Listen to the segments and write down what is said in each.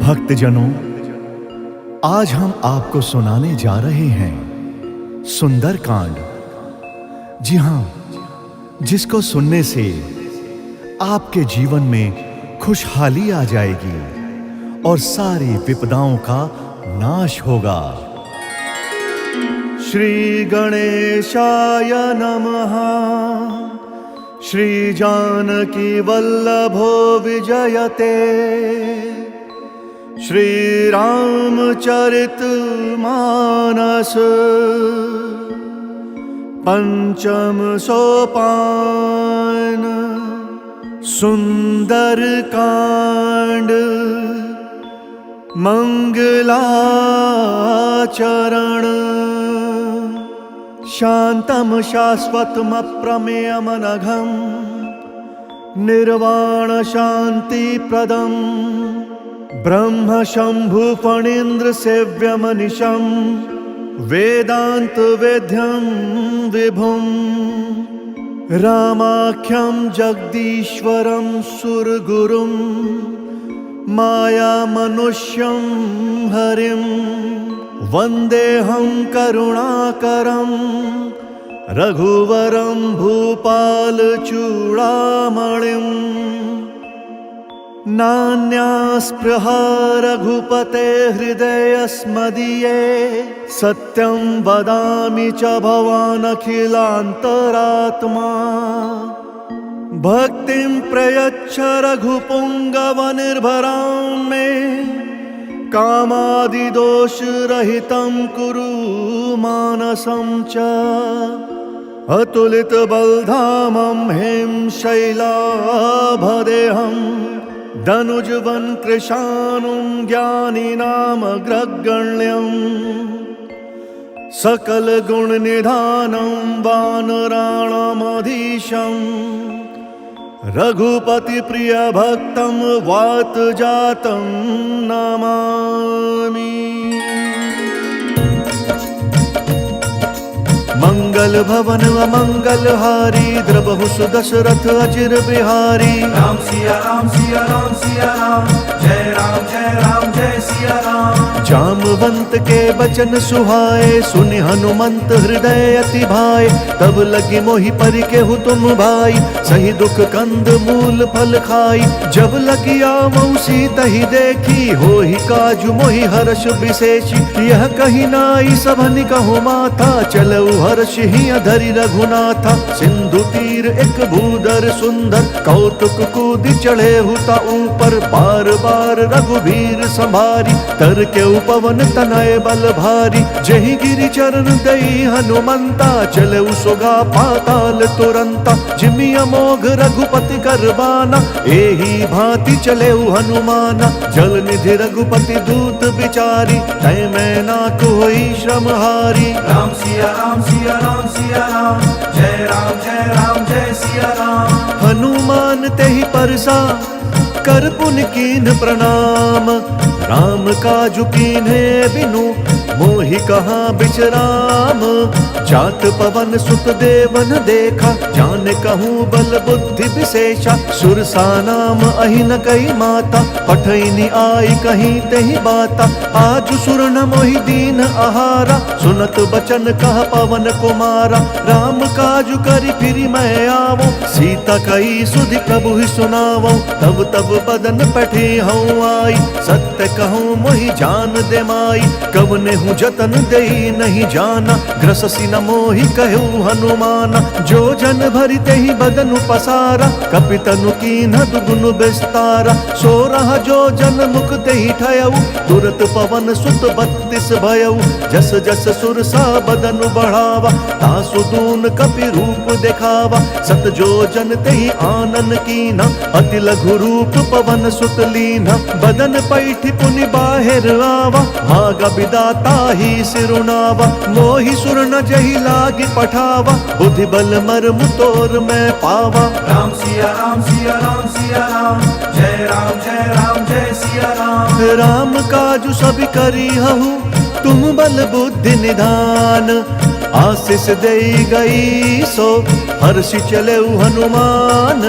भक्तजनों, आज हम आपको सुनाने जा रहे हैं सुंदरकांड। जी हाँ, जिसको सुनने से आपके जीवन में खुशहाली आ जाएगी और सारी विपदाओं का नाश होगा। श्री गणेशाय नमः। श्री जानकी वल्लभो विजयते। श्री रामचरित मानस पंचम सोपान। सुंदरकांड मंगलाचरण। शांतम शाश्वतम अप्रमेयमनघम निर्वाण शांति प्रदम ब्रह्म शंभु फणीन्द्र सेव्यमनिशं वेदांत वेद्यं विभुं रामाख्यं जगदीश्वरं सुरगुरुं माया मनुष्यं हरिं वन्देऽहं करुणाकरं रघुवरं भूपाल चूड़ामणिं। नान्यास्पृहा रघुपते हृदयस्मदीये सत्यं वदामि च भवान् अखिलान्तरात्मा। भक्तिं प्रयच्छ रघुपुङ्गवनिर्भरां मे कामादिदोषरहितं कुरु मानसं च। अतुलितबलधामं हें शैलाभदेहं धनुजवन कृशानुं ज्ञानिनामग्रगण्यं। सकलगुणनिधानं वानराणामधीशं रघुपतिप्रियभक्तं वातजातं नमामि। मंगल भवन अमंगलहारी द्रबहु सुदशरथ अचिर बिहारी। राम सिया राम सिया राम सिया राम जय राम जय सिया राम। जामवंत के बचन सुहाए सुनि हनुमंत हृदय अति भाए। तब लगी मोहि परि केहु तुम भाई सही दुख कंद मूल फल खाई। जब लगी आवऊ सीतहि देखी होहि काजु मोहि हर्ष विशेषी। यह कही नाई सबनि कहु माथा चलऊ हर्ष ही अधरि रघुनाथा। सिंधु तीर एक भूधर सुंदर कौतुक कूद चढ़े हुता ऊपर। बार बार रघुवीर संभारी तर के उपवन तनय बल भारी। जहि गिरि चरण दई हनुमंता चले सुगा पाताल तुरंता। जिमि अमोघ रघुपति करबाना एही भांति चले हनुमाना। जल निधि रघुपति दूत बिचारी तय मैं ना कोई श्रम हारी। राम सिया राम सिया राम सिया राम जय राम जय सिया राम। हनुमान तेहि परसा कर पुन कीन्ह प्रणाम। राम काजु कीन्हे बिनु मोहि कहाँ बिचराम। जात पवन सुत देवन देखा जान कहूँ बल बुद्धि विशेषा। सुरसा नाम अहिन कई माता पठैनी आई कहीं तेहि बाता। आज सुर न मोहि दीन आहारा सुनत बचन कह पवन कुमारा। राम काजु करि फिरि मैं आवो सीता कई सुधि प्रभु ही सुनावो। तब तब बदन पठी हूँ आई सत्य कहूँ मोहि जान दे माई। कवने हूँ जतन देई नहीं जाना ग्रससी न मोहि कहूँ हनुमाना। जो जन भरि तेहि बदनु पसारा कपितनु कीन्ह दुगुनु विस्तारा। सो रहा जो जन मुख तेहि ठयऊ तुरत पवन सुत 32 भयऊ। जस जस सुरसा बदनु बढ़ावा तासु दून कपि रूप दिखावा। सत जो जन तेहि आनन कीन्हा अति लघु रूप पवन सुत लीन्हा। बदन पैठि पुनि बाहिर आवा भागा विदाता ही सिरुनावा। मोहि सुर न जहि लागी पठावा बुद्धि बल मर्म तोर मैं पावा। राम सिया राम सिया राम सिया राम जय राम जय सिया राम। राम काजु सब करी हहु तुम बल बुद्धि निधान। आशीष देई गई सो हर्षि चले हनुमान।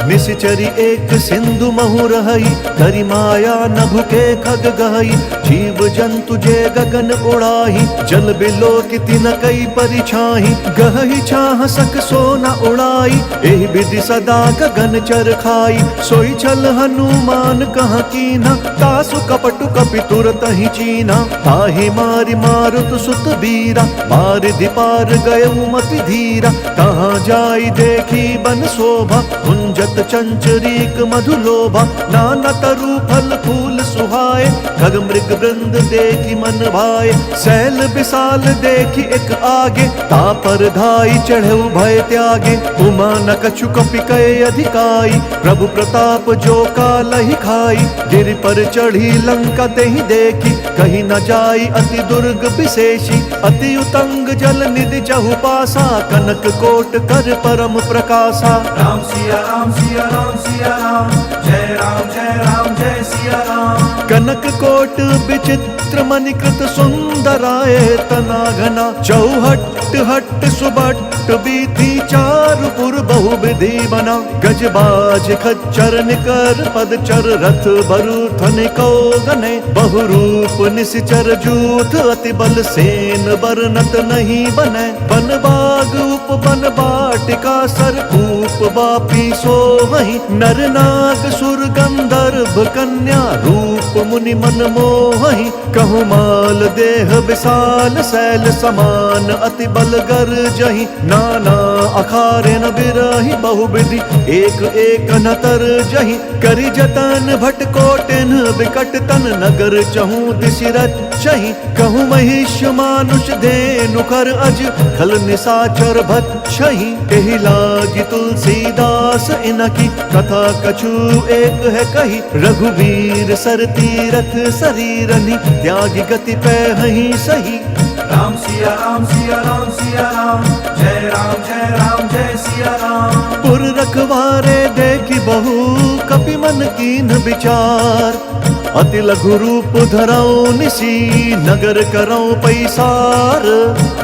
निश्चरी एक सिंधु महु रही, करी माया नभ के खग गहई। जीव जंतु जे गगन उड़ाही, जल बिलो किति न कई परिछाही। गहई छाह सक सो न उड़ाई, एहि विधि सदा गगन चर खाई। सोई छल हनुमान कहाँ कीना, तासु कपटु कपि तुरत ही चीना। ताहि मारि मारुत सुत बीरा, पार दिपार गयउ मति धीरा। कहाँ जाई देखी बन शोभा, कुंजत चंचरीक मधुलोभा। नाना तरु फल फूल सुहाए, खग मृग वृंद देखी मन भाए। सैल विशाल देखी एक आगे, तापर धाई चढ़े भय त्यागे। उमा न कछु कपि कहे अधिकाई, प्रभु प्रताप जो कालहि खाई। गिरि पर चढ़ी लंका तेहि देखी, कहीं न जाई अति दुर्ग विशेषी। अति उतंग जल निधि चहु पासा, कनक कोट कर परम प्रकाशा। राम सिया राम सिया राम सिया राम, जय राम जय सिया राम। कनक कोट विचित्र मणिकृत सुंदराय तना घना। चौहट हट सुबट बीथी, चारु पुर बहु विधि बना। गजबाज खच्चर निकर पदचर, रथ बरुथन को गने। बहुरूप निश्चर जूथ, अति बल सेन बरनत नहीं बने। बन बाग उप बन बाटिका, सरकूप बापी सोहहि। नर नाग सुर गंधर्व कन्या, रूप मुनि मन मोहि। कहु माल देह विशाल, शैल समान अति बल गर्जहि। नाना अखारे न बिरहि, बहुविधि एक एक न तरजहि। करि जतन भट कोटिन विकट तन, नगर चहु दिशि रचहि। कहु महिष मानुष धेनु खर अज, खल निशाचर भक्षहि। एहि लागी तुलसीदास इनकी, कथा कछु एक है कही। रघुवीर सर तीरथ शरीरनि, त्यागी गति पैहि सही। राम सिया राम सिया राम सिया राम, जय राम जय सिया राम। पुर रखवारे देखी बहु, कपि मन कीन विचार। अति लघु रूप धरऊ निसी, नगर करऊ पैसार।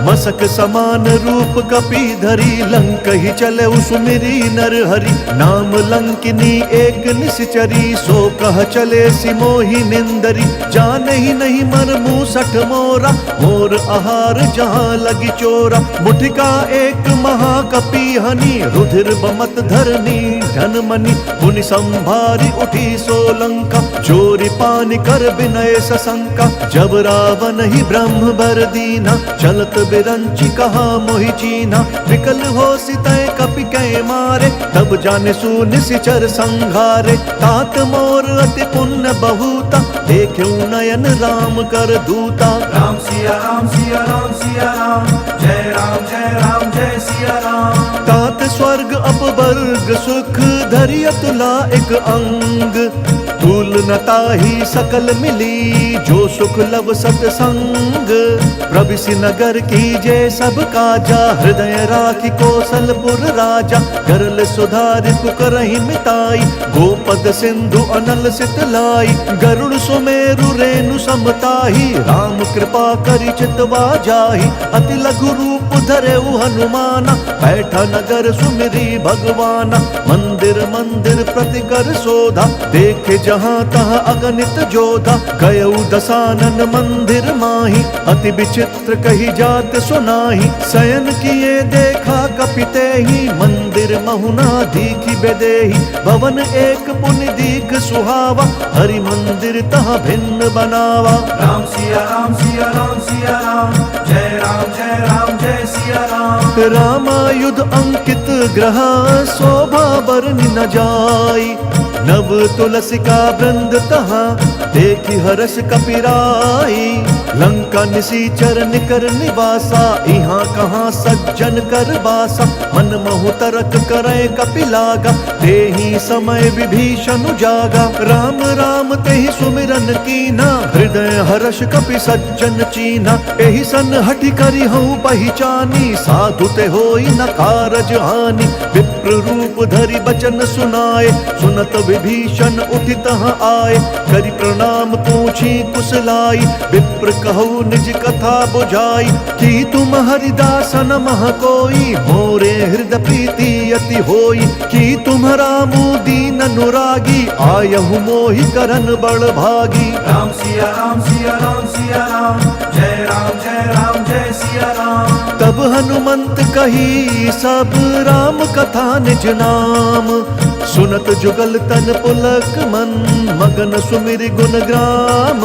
मसक समान रूप कपि धरी, लंक ही चले सुमिरी नर हरि। नाम लंकिनी एक निश्चरी, सो कह चले सिमोहि निंदरी। जान ही नहीं मर मूसठ मोरा, मोर आहार जहाँ लगी चोरा। मुठिका एक महाकपि हनि, रुधिर बमत धरनी धन मनि। मुनि संभारी उठी सोलंका, चोरी पानी कर विनय सशंका। जब रावण ही ब्रह्म बर दीना, चलत बिरंची कहा मोहि चीना। विकल हो सितय कपि कै मारे, तब जाने सु निशिचर संघारे। तात मोर अति पुण्य बहुता, देख्यु नयन राम कर दूता। राम सिया राम सिया राम सिया राम, जय राम जय सिया राम। तात स्वर्ग अपवर्ग सुख, धरि अतुला एक अंग। तुल नता ही सकल मिली, जो सुख लब सतसंग। प्रविशि नगर कीजे सब काजा, हृदय राखी कौशलपुर राजा। करल सुधारि पुकरहि मिताई, गोपद सिंधु अनल सितलाई। गरुड़ सुमेरु रेणु समताही, राम कृपा करि चितवा जाहि। अति लघु रूप धरेउ हनुमाना, बैठा नगर सुमिरी भगवाना। मंदिर मंदिर प्रति कर शोधा, देखे जहाँ तहाँ अगणित जोधा। गयउ दसानन मंदिर माही, अति विचित्र कही जात सुनाही। शयन किए देखा कपिते ही, मंदिर महुना दीखी बेदेही। भवन एक पुनि दीख सुहावा, हरि मंदिर तहाँ भिन्न बनावा। राम सिया राम सिया राम सिया राम, जय राम जय सिया राम। रामायुध अंकित ग्रह, शोभा बरनि न जाई। नव तुलसिका वृंद तहाँ, देखी हर्ष कपिराई। लंका निशीचर निकर निवासा, यहाँ कहाँ सज्जन कर बासा। मन महु तरक करे कपिलागा, तेहि समय विभीषण जागा। राम राम तेहि सुमिरन कीना, हृदय हर्ष कपि सज्जन चीना। एहि सन हठि करि हूँ पहिचानी, साधु ते होई न कारज हानि। विप्र रूप धरि बचन सुनाए, सुनत विभीषण उठि तहाँ आए। करि प्रणाम पूछी कुशलाई, विप्र कहु निज कथा बुझाई, कि तुम हरिदासन मह कोई, मोरे हृदय प्रीति अति होई। कि तुम्हारा दीन अनुरागी, आयहु मोहि करन बड़ भागी। राम सिया राम सिया राम सिया राम, जय राम जय सिया राम। तब हनुमंत कही सब राम कथा निज नाम, सुनत जुगल तन पुलक मन, मगन सुमिर गुण ग्राम।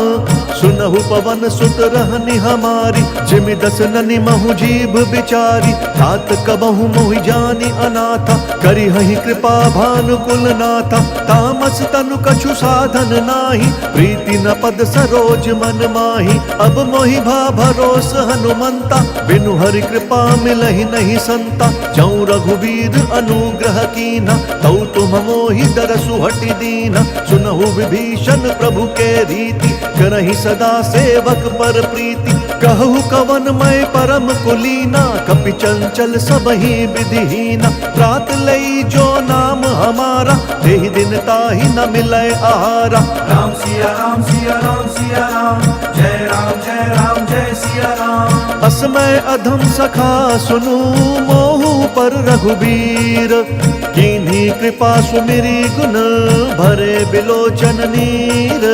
सुनहु पवन सुत रहनि हमारी, जिमि दस ननि महु जीभ बिचारी। तात कबहु मोहि जानि अनाथा, करिहहि कृपा भानुकुल नाथा। तामस तनु कछु साधन नाही, प्रीति न पद सरोज मन माही। अब मोहि भा भरोस हनुमंता, बिनु हरि कृपा मिलहि नहीं संता। जौं रघुवीर अनुग्रह कीना, तौ तुम मोहि दरसु हटि दीना। सुनहु विभीषण प्रभु के रीति, करहि सदा सेवक पर प्रीति। कहु कवन मैं परम कुलीना, कपि चंचल सबहि विधिहीना। त्रात लई जो नाम हमारा, तेहि दिन ताहि न मिलै आहारा। राम सिया राम सिया राम सिया राम, जय राम जय सिया राम। असमय अधम सखा सुनु, मोहु पर रघुबीर। कीन्ही कृपा सुमिरी गुण, भरे बिलोचन नीर।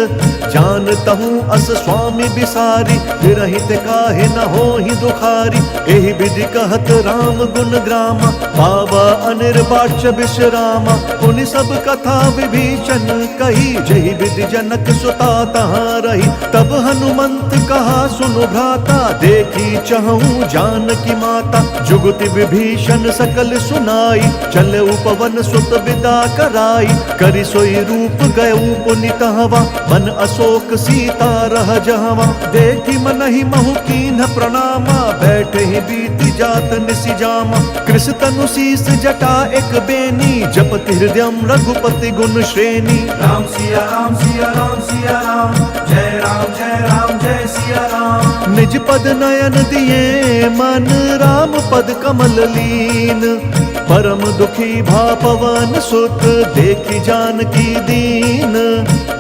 जानतहु अस स्वामी बिसारी, विरहित काहे न होहि दुखारी। एहि विधि कहत राम गुण ग्रामा, पावा अनिर्वाच्य विश्रामा। पुनि सब कथा विभीषण कही, जहि विधि जनक सुता तहाँ रही। तब हनुमंत कहा सुनु भ्राता, देखी चहूँ जानकी माता। जुगति विभीषण सकल सुनाई, चले उपवन सुत विदा कराई। करि सोई रूप गयऊ पुनि तहवा, मन अशोक सीता रह जहवा। देखी मनहि महु कीन्ह प्रणामा, बैठे ही बीती जात निसि जामा। कृष तनु शीस जटा एक बेनी, जपति हृदयम रघुपति गुण श्रेणी। राम सिया राम सिया राम सिया राम, जय राम जय सिया राम। निज पद नयन दिए मन, राम पद कमल लीन। परम दुखी भा पवन सुत, देखी जानकी दीन।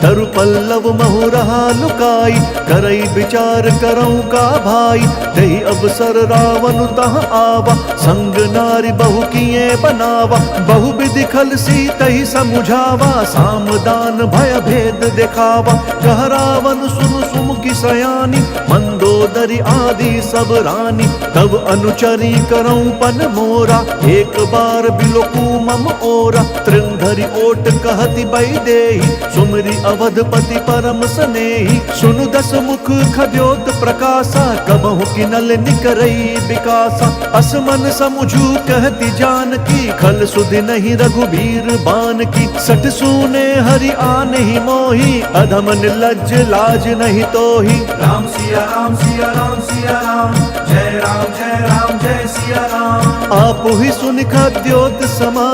तरु पल्लव महु रहा लुकाई, करई विचार करऊं का भाई। तेहि अवसर रावण तह आवा, संग नारी बहु किए बनावा। बहु विधि खल सीतहि समुझावा, सामदान भय भेद दिखावा। कह रावण सुनु सुमुखी सयानी, मंदोदरी आदि सब रानी। तब अनुचरी करऊं पन मोरा, एक बार बिलोकू मम ओरा। तृंधरि ओट कहति बैदेही, सुमरि अवधपति परम सनेही। सुनु दस मुख खद्योत प्रकाशा, कबहु किनल निकरई विकासा। असमन समुझू कहति जानकी, खल सुधि नहीं रघुबीर बान की। सठ सूने हरि आनहि मोहि, अधम निर्लज्ज लाज नहीं तोहि। राम सिया राम सिया राम सिया राम, जय राम जय सिया राम। आपु ही सुनि खद्योत समा,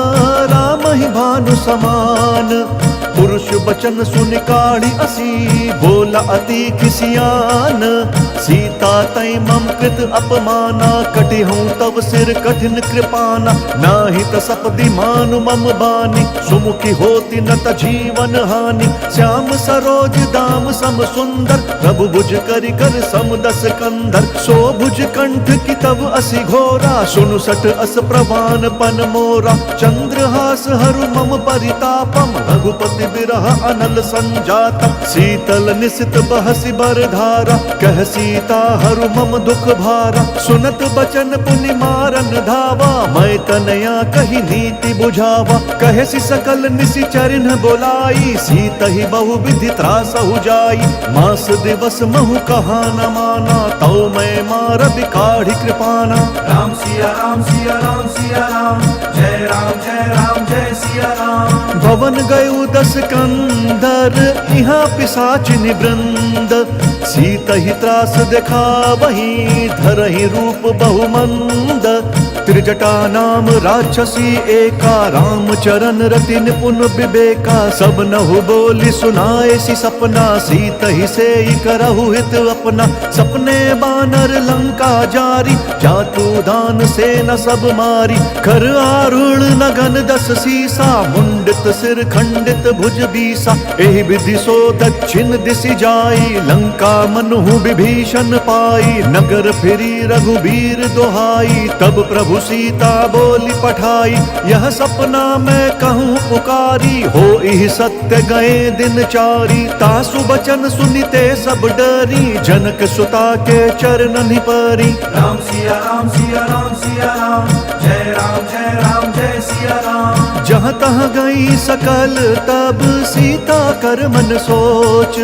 राम ही भानु समान। पुरुष बचन सुनि काढ़ी असी, बोला अति खिसियान। सीता तै मम कृत अपमाना, कटिहूँ तब सिर कठिन कृपाना। नाहि त सपदि मानु मम बानी, सुमुखी होती न त जीवन हानि। श्याम सरोज दाम सम सुंदर, प्रभु भुज करि कर सम दस कंधर। सो भुज कंठ की तब असि घोरा, सुनु सठ अस प्रवान पन मोरा। चंद्रहास हरु मम परितापम, रघुपति बिरह अनल संजातम। शीतल निसित बहसि बरधारा, कह सीता हरु मम दुख भारा। सुनत बचन पुनि मारन धावा, मैं तनया कही नीति बुझावा। कहसि सकल निसि चरिन बोलाई, सीतहि बहु विधि त्रासहु जाई। मास दिवस महु कहा न माना, तौ मैं मार बिकाढ़ी कृपाना। राम सिया राम सिया राम सिया राम, जय राम जय सिया राम। भवन गयु दस कंदर, यहाँ पिशाचिनि वृंद। सीतहि त्रास देखा वही, धरहि रूप बहुमंद। त्रिजटा नाम राक्षसी एका, राम चरण रति निपुण विवेका। सब नहु बोली सुनाए सी सपना, सीत ही से करहु हित अपना। सपने बानर लंका जारी, जातु दान से न सब मारी। खर आरूढ़ नगन दस सीसा, मुंडित सिर खंडित भुज बीसा। एहि विधि सो दक्षिण दिशि जाई, लंका मनहु विभीषण पाई। नगर फिरी रघुबीर दोहाई, तब प्रभु सीता बोली पठाई। यह सपना मैं कहूँ पुकारी, हो इह सत्य गए दिन चारी। तासु बचन सुनिते सब डरी, जनक सुता के चरणनि परी। राम सिया राम सिया राम सिया राम, जय राम जय सिया राम। जहाँ तहाँ गई सकल तब सीता कर मन सोच।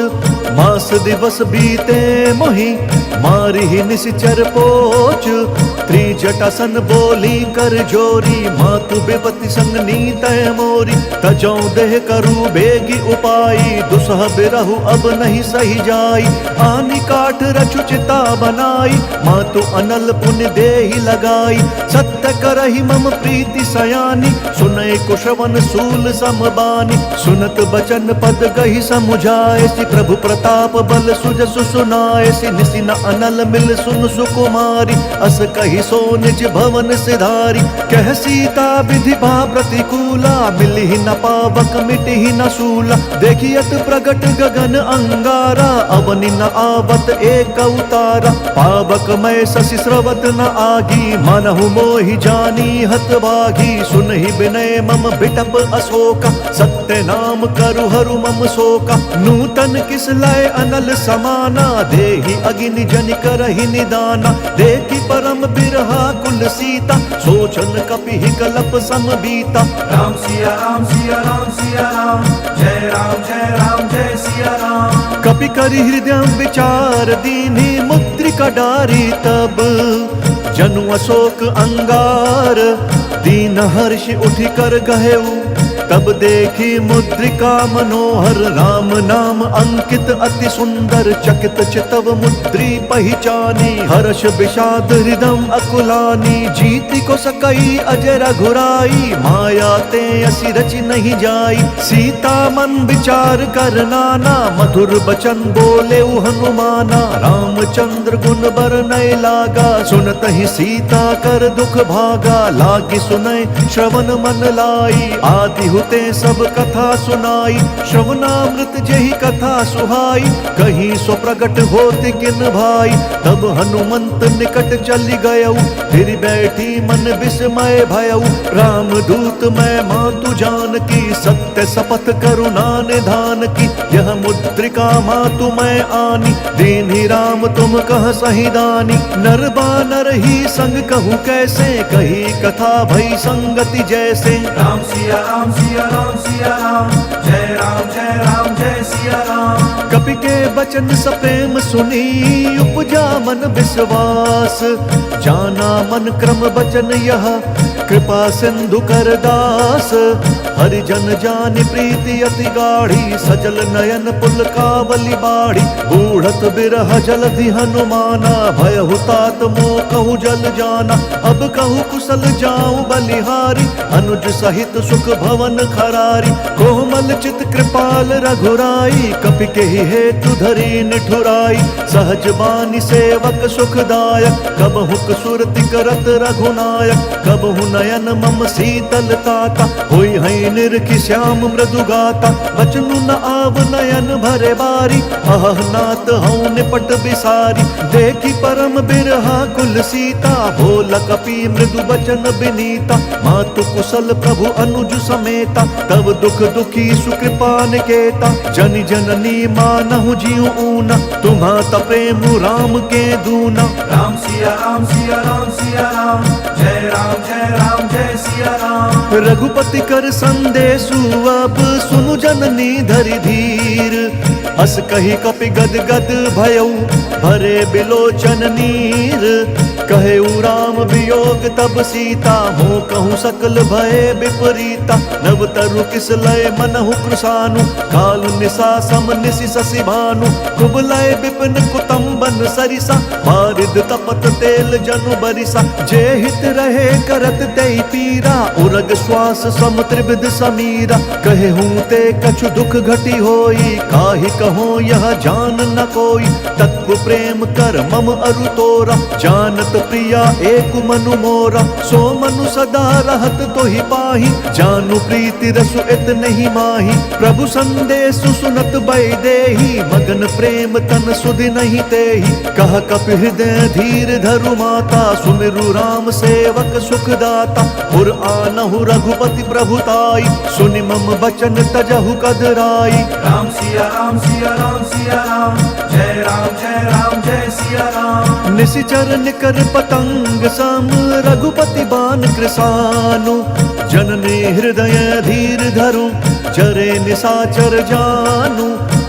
मास दिवस बीते मोहि, मारी ही निशिचर पोच। त्रिजटा सन बोली कर जोरी, मातु विपति संग नीतय मोरी। तजौ देह करु बेगी उपाई, दुसह बिरहु अब नहीं सही जाई। आनि काठ रचु चिता बनाई, मातु अनल पुण्य देहि लगाई। सत्य करहि मम प्रीति सयानी, सुनय कुशवन सूल समबानी। सुनत बचन पद गहि समुझाए, सि प्रभु प्रताप बल सुजसु सुनाए। सि निसि न अनल मिल सुन सुकुमारी, अस कहि सो निज भवन सिधारी। कह सीता विधि भा प्रतिकूला, मिलहि न पावक मिटहि न सूला। देखियत प्रगट गगन अंगारा, अवनि न आवत एक अवतारा। पावक मैं शशि स्रवत न आगी, मनहु मोहि जानी हत भागी। सुनहि विनय मम बिटप अशोका, सत्य नाम करु हरु मम शोका। नूतन किस लय अनल समाना, देहि अगिनि जनि करहि निदाना। देखि परम बिरहा कुल सीता, सोचन कपिहि कलप सम बीता। राम सिया राम सिया राम सिया राम, जय राम जय सिया राम। कपि करि हृदय विचार दीन्हि, मुद्रिका डारी तब जनु अशोक अंगार। दीन हर्षि उठि कर गहेउ, तब देखी मुद्रिका मनोहर। राम नाम अंकित अति सुंदर, चकित चितव मुद्री पहिचानी। हर्ष विषाद हृदय अकुलानी, जीति को सकई अजय रघुराई। माया ते असि रचि नहीं जाई, सीता मन विचार कर नाना। मधुर बचन बोले हनुमाना, रामचंद्र गुण बरनय लागा। सुनत ही सीता कर दुख भागा, लागी सुनय श्रवण मन लाई। आदि हुते सब कथा सुनाई, श्रवणामृत जेहि कथा सुहाई। कहीं सो प्रगट होति किन भाई, तब हनुमंत निकट चली गयऊ। फिर बैठी मन विस्मय भयऊ, राम दूत मैं मातु जानकी। सत्य शपथ करुणा निधान की, यह मुद्रिका मातु मैं आनी। दीन्हि राम तुम कह सही दानी, नर बानर ही संग कहूँ कैसे। कही कथा भई संगति जैसे। राम सिया राम सिया राम, जय राम जय सिया राम। कपि के बचन सप्रेम सुनी, उपजा मन विश्वास। जाना मन क्रम बचन यह, कृपा सिंधु कर दास। हरिजन जानि प्रीति अति गाढ़ी, सजल नयन पुलकावली बाढ़ी। बूढ़त बिरह जलधि हनुमाना, भयहु तात मोह कहु जल जाना। अब कहु कुशल जाऊं बलिहारी, अनुज सहित सुख भवन खरारी। कोमल चित कृपाल रघुराई, कपि केहि हेतु धरि निठुराई। सहज बानी सेवक सुखदायक, कबहु सुरति करत रघुनायक। कबहु नयन मम शीतल ताता, होई है निरखि श्याम मृदु गाता। बचनु न आव नयन भरे बारी, अह नाथ हऊँ निपट बिसारी। देखी परम बिरहा कुल सीता, बोल कपि मृदु बचन बिनीता। मातु कुशल प्रभु अनुज समेता, तब दुख दुखी सुकृपा निकेता। जनि जननी मानहु जीव ऊना, तुम्हा प्रेम राम के दूना। राम सिया राम सिया राम, जय राम जय सिया राम। रघुपति कर संदेशु अब सुनु जननी धरि धीर। अस कही कपि गद गद भयऊ, भरे बिलोचन नीर। कहे राम वियोग तब सीता, हो कहूँ सकल भय विपरीता। नव तरु किस लय मनहु कृशानु, कालु निशा सम निशि शशि भानु। कुबलय विपिन कुतुम्बन सरिसा, बारिद तपत तेल जनु बरिसा। जे हित रहे करत तेहि पीरा, उरग श्वास सम त्रिविध समीरा। कहे हूँ ते कछु दुख घटी होई, काहि कहो यह जान न कोई। तत्व प्रेम कर मम अरु तोरा, जानत प्रिया एक मनु मोरा। सो मनु सदा रहत तोहि पाहि, जानु प्रीति रसु इत नहीं माही। प्रभु संदेश सुनत बैदेही, मगन प्रेम तन सुधि नहीं तेहि। कह कपि हृदय धीर धरु माता, सुमिरु राम सेवक सुखदाता। पुर आनहु रघुपति प्रभुताई, सुनि मम बचन तजहु कदराई। राम सिया राम सिया राम सिया राम, जय राम जय सिया राम। निशिचर निकर पतंग सम, रघुपति बान कृसानु। जननी हृदय धीर धरु, जरे निशाचर जानु।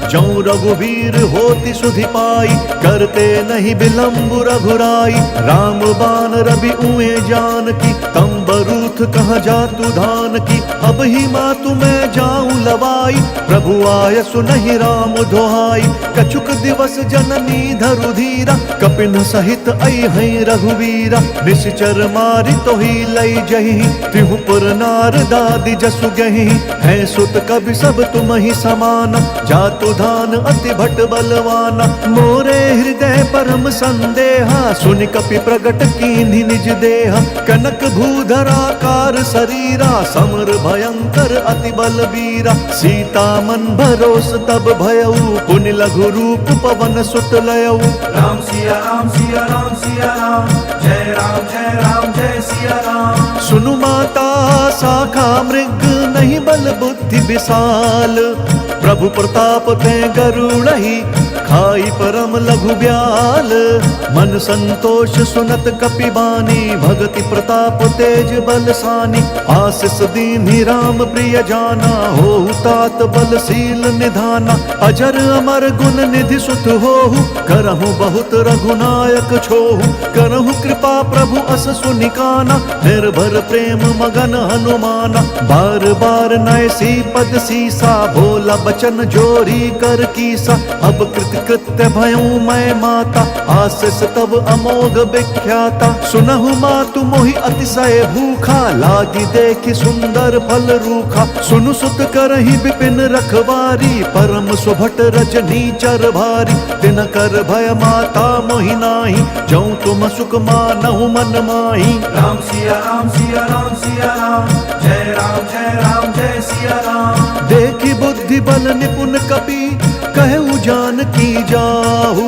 जौ रघुवीर होति सुधि पाई, करते नहीं विलंब रघुराई। राम बान रवि उए जानकी, तम बरूथ कहाँ जातु धान की। अब ही मातु मैं जाऊं लवाई, प्रभु आय सुनहि राम दोहाई। कछुक दिवस जननी धरु धीरा, कपिन सहित अइहै रघुवीरा। निश्चर मारि तोहि लई जहि, तिहु पुर नार दादि जसु गहि। है सुत कवि सब तुम ही समाना, जातु धान अति भट बलवाना। मोरे हृदय परम संदेहा, सुनि कपि प्रगट कीन्हि निज देहा। कनक भूधराकार शरीरा, समर भयंकर अति बलबीरा। सीता मन भरोस तब भयउ, पुनि लघु रूप पवन सुत लयउ। राम सिया राम सिया राम सिया राम, जय राम जय सिया राम। सुनु माता शाखा मृग, नहीं बल बुद्धि विशाल। प्रभु प्रताप ते गरुड़हि, खाई परम लघु ब्याल। मन संतोष सुनत कपि बानी, भगति प्रताप तेज बलसानी। आशीष दीन्हि राम प्रिय जाना, होहु तात बलशील निधाना। अजर अमर गुण निधि सुत होहु, करहु बहुत रघुनायक छोहु। करहु कृपा प्रभु अस सुनिकाना, निर्भर प्रेम मगन हनुमाना। बार बार नयसी पद सीसा, बोला बचन जोरी कर कीसा। अब कृत्य भयऊ मैं माता, आशीष तब अमोघ विख्याता। सुनहु मातु मोहि अतिशय भूखा, लागी देखि सुंदर फल रूखा। सुनु सुत करहि विपिन रखवारी, परम सुभट रजनी चर भारी। तिन कर भय माता मोहि नाही, जऊँ तुम सुख मानहु मन माही। राम सिया राम सिया राम सिया राम, जय राम जय सिया राम। देखि बुद्धि बल निपुण कपि, कहु जानकी जाहु।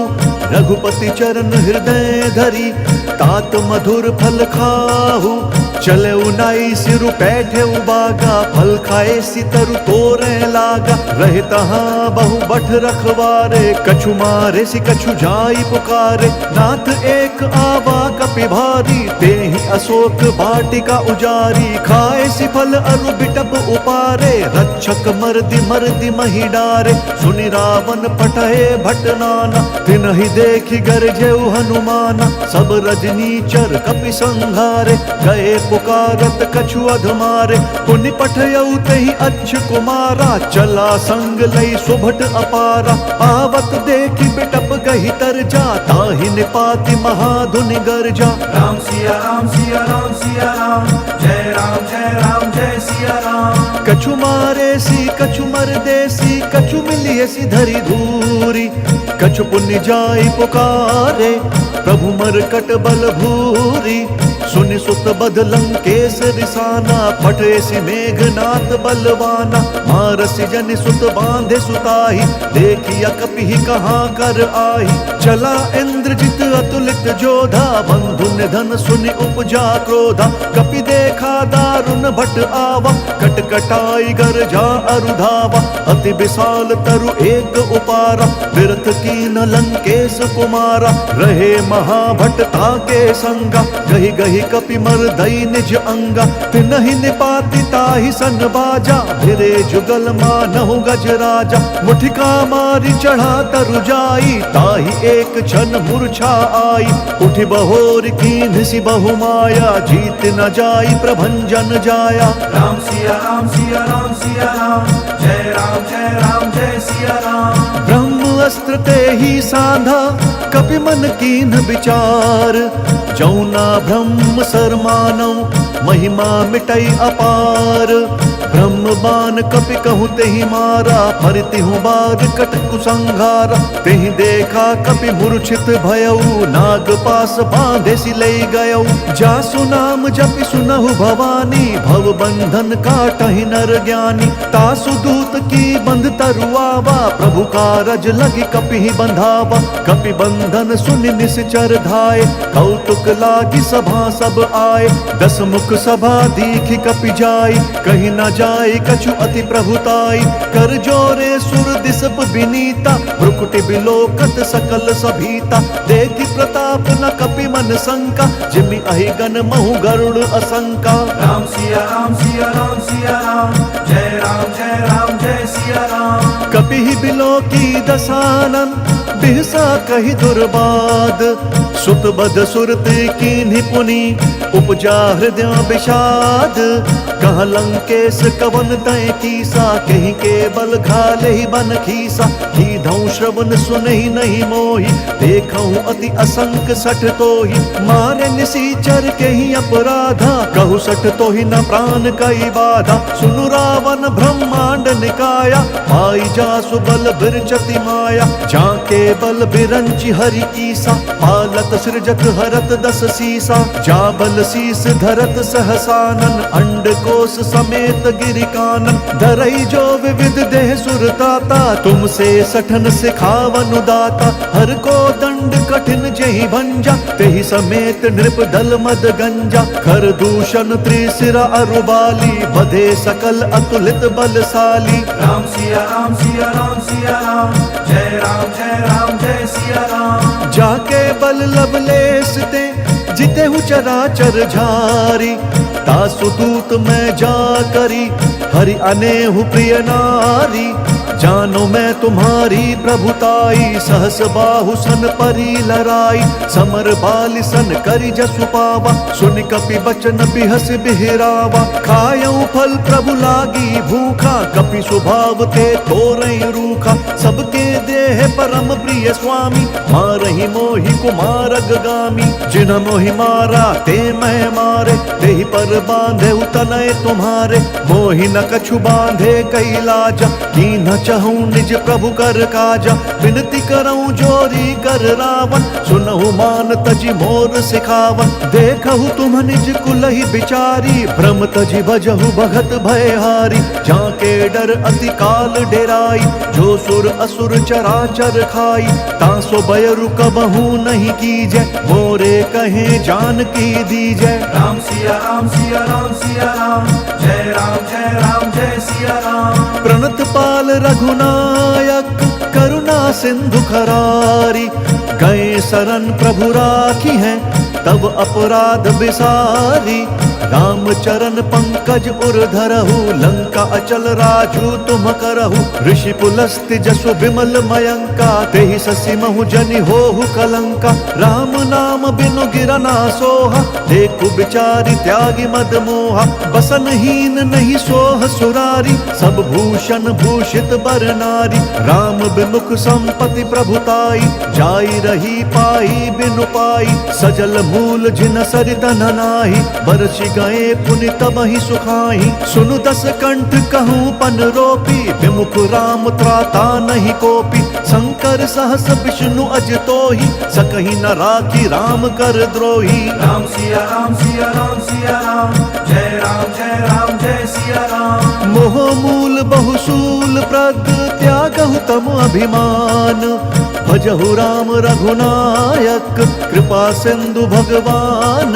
रघुपति चरण हृदय धरी, तात मधुर फल खाहु। चले उनाई सिरु बैठे बागा, फल खाए सितरु तोरे लागा। रहे तहाँ बहु बठ रखवारे, कछु मारे सि कछु जाई पुकारे। नाथ एक आवा कपि भारी, तेहि अशोक वाटिका उजारी। खाए सि फल अरु बिटप उपारे, रक्षक मर्दि महि डारे। सुनि रावण पटहे भट नाना, तिनहि देखि गरजेउ हनुमाना। सब रजनीचर कपि संघारे, गए पुकारत कछु अधमारे। पुनि पठयउ तेहि अच्छ कुमारा, चला संग लई सुभट अपारा। आवत देखि बिटप गहि तरजा, ताहि निपाति महाधुनि गर्जा। राम सिया राम सिया राम सिया राम, जय राम जय सिया राम। कछु मारे सी कछु मर देसी, कछु मिलिए सी धरि धूरी। कछु पुण्य जाई पुकारे, प्रभु मरकट बल भूरी। सुनि सुत बद लंकेश रिसाना, फटे सि मेघनाथ बलवाना। मारसि जनि सुत बांधे सुताही, देखिया कपि कहाँ कर आही। चला इंद्रजित अतुलित जोधा, बंधु निधन सुनि उपजा क्रोधा। कपि देखा दारुण भट आवा, कटकटाई गर्जा अरुधावा। अति विशाल तरु एक उपारा, विरथ कीन लंकेश कुमारा। रहे महाभट ताके संगा, गहि गहि तेहि कपि मर्दई निज अंगा, तिनहि निपाति ताहि सन बाजा, भिरे जुगल मानहु गज राजा। मुठिका मारी चढ़ा तरु जाई, ताहि एक क्षण मूर्छा आई। उठि बहोर कीन्ह सि बहु माया, जीत न जाई प्रभंजन जाया। राम सिया राम सिया राम सिया राम, जय राम जय सिया राम। ब्रह्म अस्त्र ते ही साधा, कपि मन कीन्ह विचार। जौना ब्रह्म सर मानव, महिमा मिटई अपार। ब्रह्म बाण कपि कहूँ तेहि मारा, फरतिहु बार कट कुसंहारा। तेहि देखा कपि मूर्छित भयऊ, नाग पास बांधे सि लई गयऊ। जासु नाम जपि सुनहु भवानी, भव बंधन काटहि नर ज्ञानी। तासु दूत की बंध तरुआवा, प्रभु कारज लगी कपि बंधावा। कपि बंधन सुनि निश्चर धाये, कौतुक लागी सभा सब आए। दस मुख सभा दीखि कपि जाई, कहीं न जाय कछु अति प्रभुताई। कर जोरे सुर दिसप विनीता, भ्रुकुटि बिलोकत सकल सभीता। देखि प्रताप न कपि मन शंका, जिमि अहि गण महु गरुड़ असंका। राम सिया राम सिया राम सिया राम, जय राम जय सिया राम। कपि बिलोकी दसानन, बिहसा कहि दुर्बाद। सुत बद सुरत कीन्हि पुनि, उपजा हृदय विषाद। कह लंकेश कवन तय कीसा, कहीं केवल घाले ही बन खीसा। कीधौ श्रवण सुनहि नहीं मोहि, देखऊं अति असंक सठ तोहि। मारे निसीचर केहि अपराधा, कहु सठ तोहि न प्राण कई बाधा। सुनु रावण ब्रह्मांड निकाया, पाई जासु बल बिरचति माया। जाके बल बिरंचि हरि ईसा, पालत सृजत हरत दस सीसा। जा बल शीस धरत सहसानन, अंड कोश समेत गिरि कानन। धरई जो विविध देह सुरताता, तुमसे सठन सिखावन दाता। हर को दंड कठिन जेहि भंजा, तेहि समेत नृप दल मद गंजा। खर दूषण त्रिशिरा अरुबाली, बधे सकल अतुलित बलशाली। राम सिया राम सिया राम सिया राम, जय राम जय सिया राम। जाके बल लवलेस ते, जितेहु चराचर झारी। तासु दूत मैं जा करी, हरि अनेहु प्रिय नारी। जानो मैं तुम्हारी प्रभुताई, सहस बाहु सन परी लराई। समर बालि सन करि जसु पावा, सुनि कपि बचन बिहस बिहरावा। खायऊ फल प्रभु लागी भूखा, कपि स्वभाव ते तोरई रूखा। सबके देह परम प्रिय स्वामी, मारहि मोहि कुमार अगगामी। जिन्ह मोहि मारा ते मैं मारे, तेहि पर बांधे तनय तुम्हारे। मोहि न कछु बांधे कैलाजा, कीन्ह चहूँ निज प्रभु कर काजा। विनती करऊँ जोरी कर रावण, सुनहु मान तजि मोर सिखावन। देखहु तुम निज कुलहि बिचारी, भ्रम तजि भजहु भगत भयहारी। जाके डर अति काल डेराई, जो सुर असुर चराचर खाई। तासो बयरु कबहू नहीं कीजै, मोरे कहे जानकी दीजै। राम सिया राम सिया राम सिया राम, जय राम जय सिया राम। प्रणत पाल रघुनायक, करुणा सिंधु खरारी। गए शरण प्रभु राखी हैं, तब अपराध बिसारी। राम चरण पंकज उर धरहु, लंका अचल राजू तुम करहु। ऋषि पुलस्त्य जसु विमल मयंका, तेहि ससि महु जनि होहु कलंका। राम नाम बिनु गिरना सोहा, देखु बिचारी त्यागी मद मोहा। बसनहीन नहीं सोह सुरारी, सब भूषण भूषित बर नारी। राम बिमुख संपत्ति प्रभुताई, जाई रही पाई बिनु पाई। सजल मूल जिन सरित नाही, बरसि गए पुनि तबहि सुखाई। सुनु दस कंठ कहूँ पन रोपी, विमुख राम त्राता नहीं कोपी। शंकर सहस विष्णु अज तोहि, सकहि न राखी राम कर द्रोही। राम सिया राम सिया राम सिया राम, जय राम जय सिया राम। मोह मूल बहुसूल प्रद, त्यागहु तम अभिमान। भजहु राम रघुनायक, कृपा सिंधु भगवान।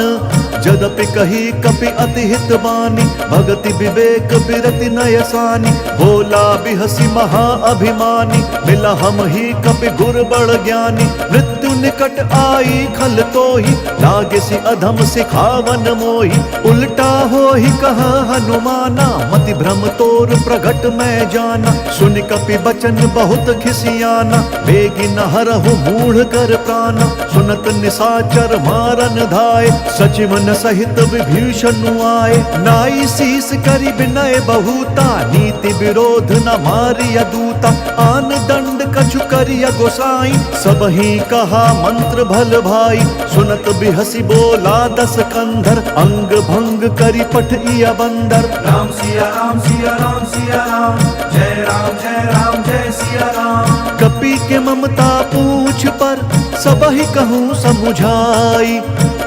जदपि कही कपि अति हित बानी, भगति विवेक बिरति नयसानी। बोला बिहसी महा अभिमानी, मिला हम ही कपि गुर बड़ ज्ञानी। मृत्यु निकट आई खल तोहि, लागे सी अधम सिखावन मोहि। उल्टा हो ही कहा हनुमाना, मति भ्रम तोर प्रगट मैं जाना। सुन कपि बचन बहुत खिसियाना, बेगी न हरहु मूढ़ कर प्राणा। सुनत निशाचर मारन धाय, सचिवन सहित विभीषण आए। नाई शीस करि विनय बहुता, नीति विरोध न मारिय दूता। आन दंड कछु करिय गोसाई, सबहि कहा मंत्र भल भाई। सुनत बिहसी बोला दस कंधर, अंग भंग करि पठिय बंदर। राम सिया राम सिया राम सिया राम, जय राम जय राम जय सिया राम। कपि के ममता पूछ पर, सबहि कहूँ समुझाई।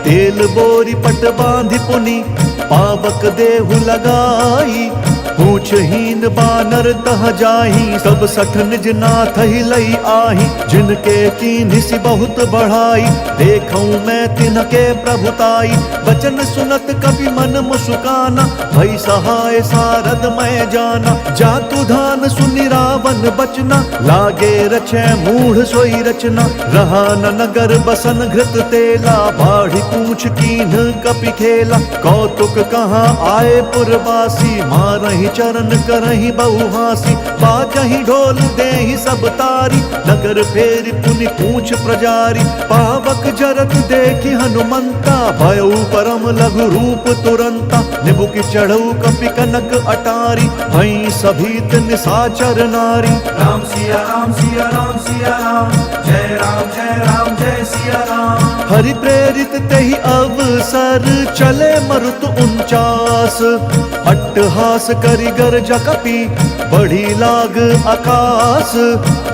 तेल बोरी पट बांधि पुनि, पावक देहु लगाई। पूछहीन बानर तह जाही, सब सठ निज नाथ ही लई आही। जिनके कीन्हि सि बहुत बढ़ाई, देखऊं मैं तिनके प्रभुताई। बचन सुनत कपि मन मुस्काना, भई सहाय सारद मैं जाना। जातु धान सुनि रावण बचना, लागे रचै मूढ़ सोई रचना। रहा न नगर बसन घृत तेला, बाढ़ी पूछ कीन्ह कपि खेला। कौतुक कहाँ आए पुरवासी, मारहि चरण करहि बहुहासी। बाजहि ढोल देहि सब तारी, नगर फेरि पुनि पूछ प्रजारी। पावक जरत देखि हनुमंता, भयउ परम लघु रूप तुरंता। निबुकि चढ़ऊ कपि कनक अटारी, भई सभीत निशाचर नारी। राम सिया राम सिया राम सिया राम, जय राम जय सिया राम। हरि प्रेरित तेहि अवसर, चले मरुत 49। अट्टहास करि गर्ज कपि, बढ़ी लाग आकाश।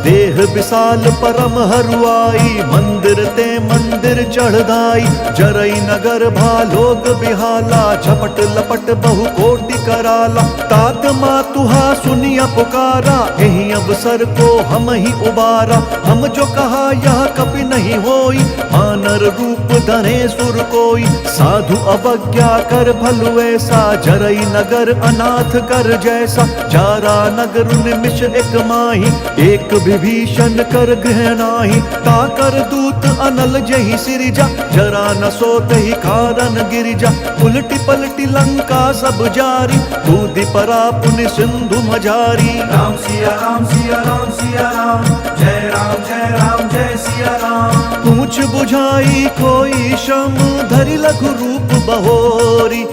देह विशाल परम हरुआई, मंदिर ते मंदिर चढ़ दाई। जरई नगर भालोग बिहाला, झपट लपट बहु कोटि कराला। तात मातुहा सुनिया पुकारा, एहि अवसर को हम ही उबारा। हम जो कहा यह कपि नहीं होई, मानर रूप धरे सुर कोई। साधु अवज्ञा कर भलु ऐसा, जरई नगर अनाथ कर जैसा। जारा नगर निमिष एक माही, एक विभीषण कर गृह नाही। ताकर दूत अनल जहि सिरिजा, जरा न सोतहि कारण गिरिजा। उलटी पलटी लंका सब जारी, कूदि परा पुनि सिंधु मझारी। राम सिया राम सिया राम सिया राम, जय राम जय सिया राम। पूछ बुझाई कोई श्रम, धरि लघु रूप बहोरी।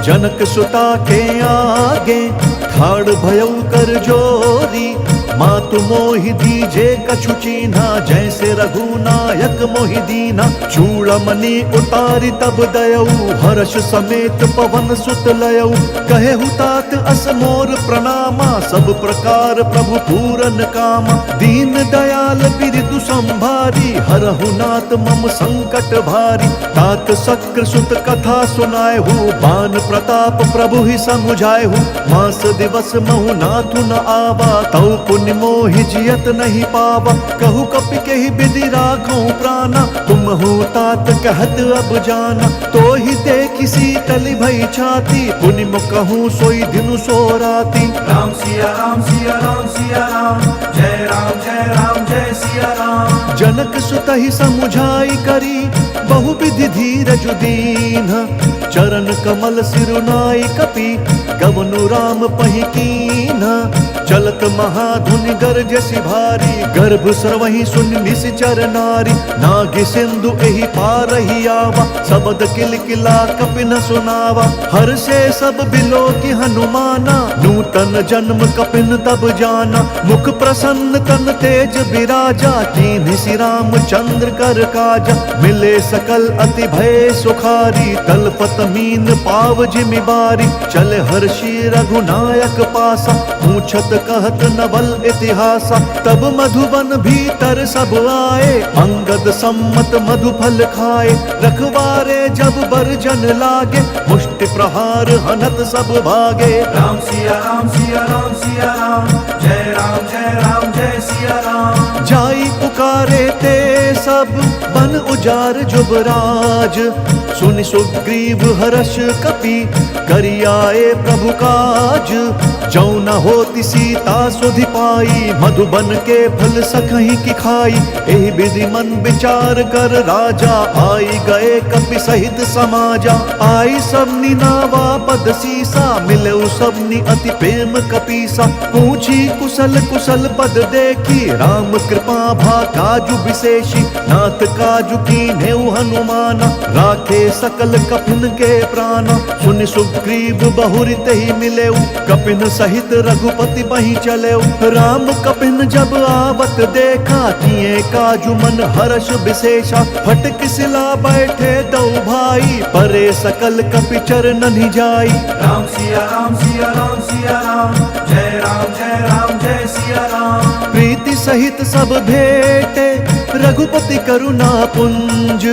जनक सुता के आगे, ठाड़ भयउ कर जोरी। मातु मोहि दीजे कछु चीन्हा, जैसे रघुनायक मोहि दीना। चूड़मणि उतारी तब दयऊ, हर्ष समेत पवन सुत लयऊ। कहे हुतात अस मोर प्रणामा, सब प्रकार प्रभु पूरन कामा। दीन दयाल बिरदु संभारी, हरहु नाथ मम संकट भारी। तात शक्र सुत कथा सुनाएहु, बान प्रताप प्रभु ही समुझाएहु। मास दिवस महु नाथु न आवा, तौ पुण्य मोहि जियत नहीं पावा। कहु कपि केहि विधि राखऊं प्राणा, तुम हो तात कहत अब जाना। तो ही देखि शीतल भई छाती, पुनि कहूँ सोई दिनु सो राती। राम सिया राम सिया राम सिया राम, जय राम जय सिया राम। जनक सुत ही समुझाई करी, बहु विधि धीरज दीन। चरण कमल सिरुनाई कपि, गवनु राम पहि कीन्हा। चलत महाधुनि गरजसि भारी, गर्भ स्रवहि सुन निश्चर नारी। नागि सिंधु एहि पारहि आवा, सबद किलकिला कपि न सुनावा। हर से सब बिलो की हनुमाना, नूतन जन्म कपिन तब जाना। मुख प्रसन्न तन तेज विराजा, कीन्हि सि रामचंद्र कर काजा। मिले सकल अति भय सुखारी, तलपत मीन पाव जिमि बारी। चले हर्षि रघुनायक पासा, पूछत कहत नवल इतिहासा। तब मधुबन भीतर सब आए, अंगद सम्मत मधु फल खाए। रखवारे जब बरजन लागे, मुष्टि प्रहार हनत सब भागे। राम सिया राम सिया राम सिया राम, जय राम जय सिया राम। जाई पुकारे ते सब, बन उजार जुबराज। सुनि सुग्रीव हर्ष कपि करि आए प्रभु काज। जौ न होती सीता सुधि पाई मधुबन के फल सखहीं की खाई। एहि विधि मन विचार कर राजा आई गए कपि सहित समाजा। आई सबनी नावा पद सीसा मिले सबनी अति प्रेम कपीसा। पूछी कुशल कुशल पद देखी राम कृपा भा काजु विशेषी। नाथ काजु कीन्हेउ हनुमाना राखे सकल कपिन के प्राणा। सुनि सुग्रीव बहुरि तेहि मिलेउ कपिन सहित रघुपति बहि चलेउ। राम कपिन जब आवत देखा किए काजु मन हर्ष विशेषा। फटक सिला बैठे दो भाई परे सकल कपि चरणनि जाई। राम सिया राम सिया राम सिया राम जय राम जय राम जय सिया राम। प्रीति सहित सब भेटे रघुपति करुणा पुंज।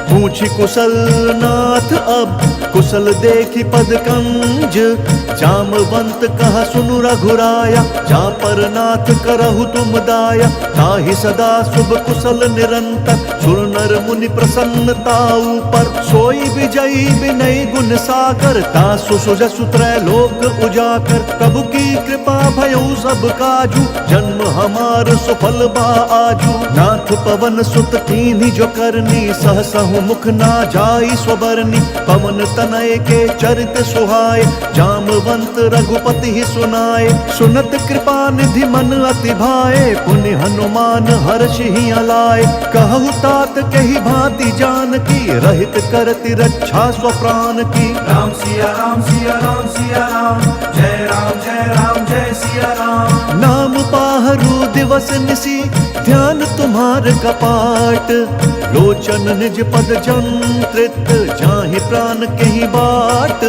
पूछी कुशल नाथ अब कुशल देखी पद कंज। जामवंत कहा सुनु रघुराया जा पर नाथ करहु तुम दाया। ताहि सदा शुभ कुशल निरंतर सुर नर मुनि प्रसन्नता ऊपर। सोई विजयी विनय गुण सागर तासु सुजसु त्रैलोक उजाकर। प्रभु की कृपा भयउ सब काजू जन्म हमार सुफल बा आजू। नाथ पवन सुत कीन्ही जो करनी सहसहु मुख ना जाई स्वबरनी। पवन तनय के चरित सुहाए जामवंत रघुपति ही सुनाए। सुनत कृपा निधि मन अति भाए पुनि हनुमान हर्ष ही अलाए। कहु तात कही भांति जानकी रहित करति रक्षा स्वप्राण की। राम सिया राम सिया राम सिया राम जय राम जय राम जय सिया राम। नाम पाहरु दिवस निसी ध्यान तुम्हार कपाट। लोचन निज पद जंत्रित जाहि प्राण कहीं बाट।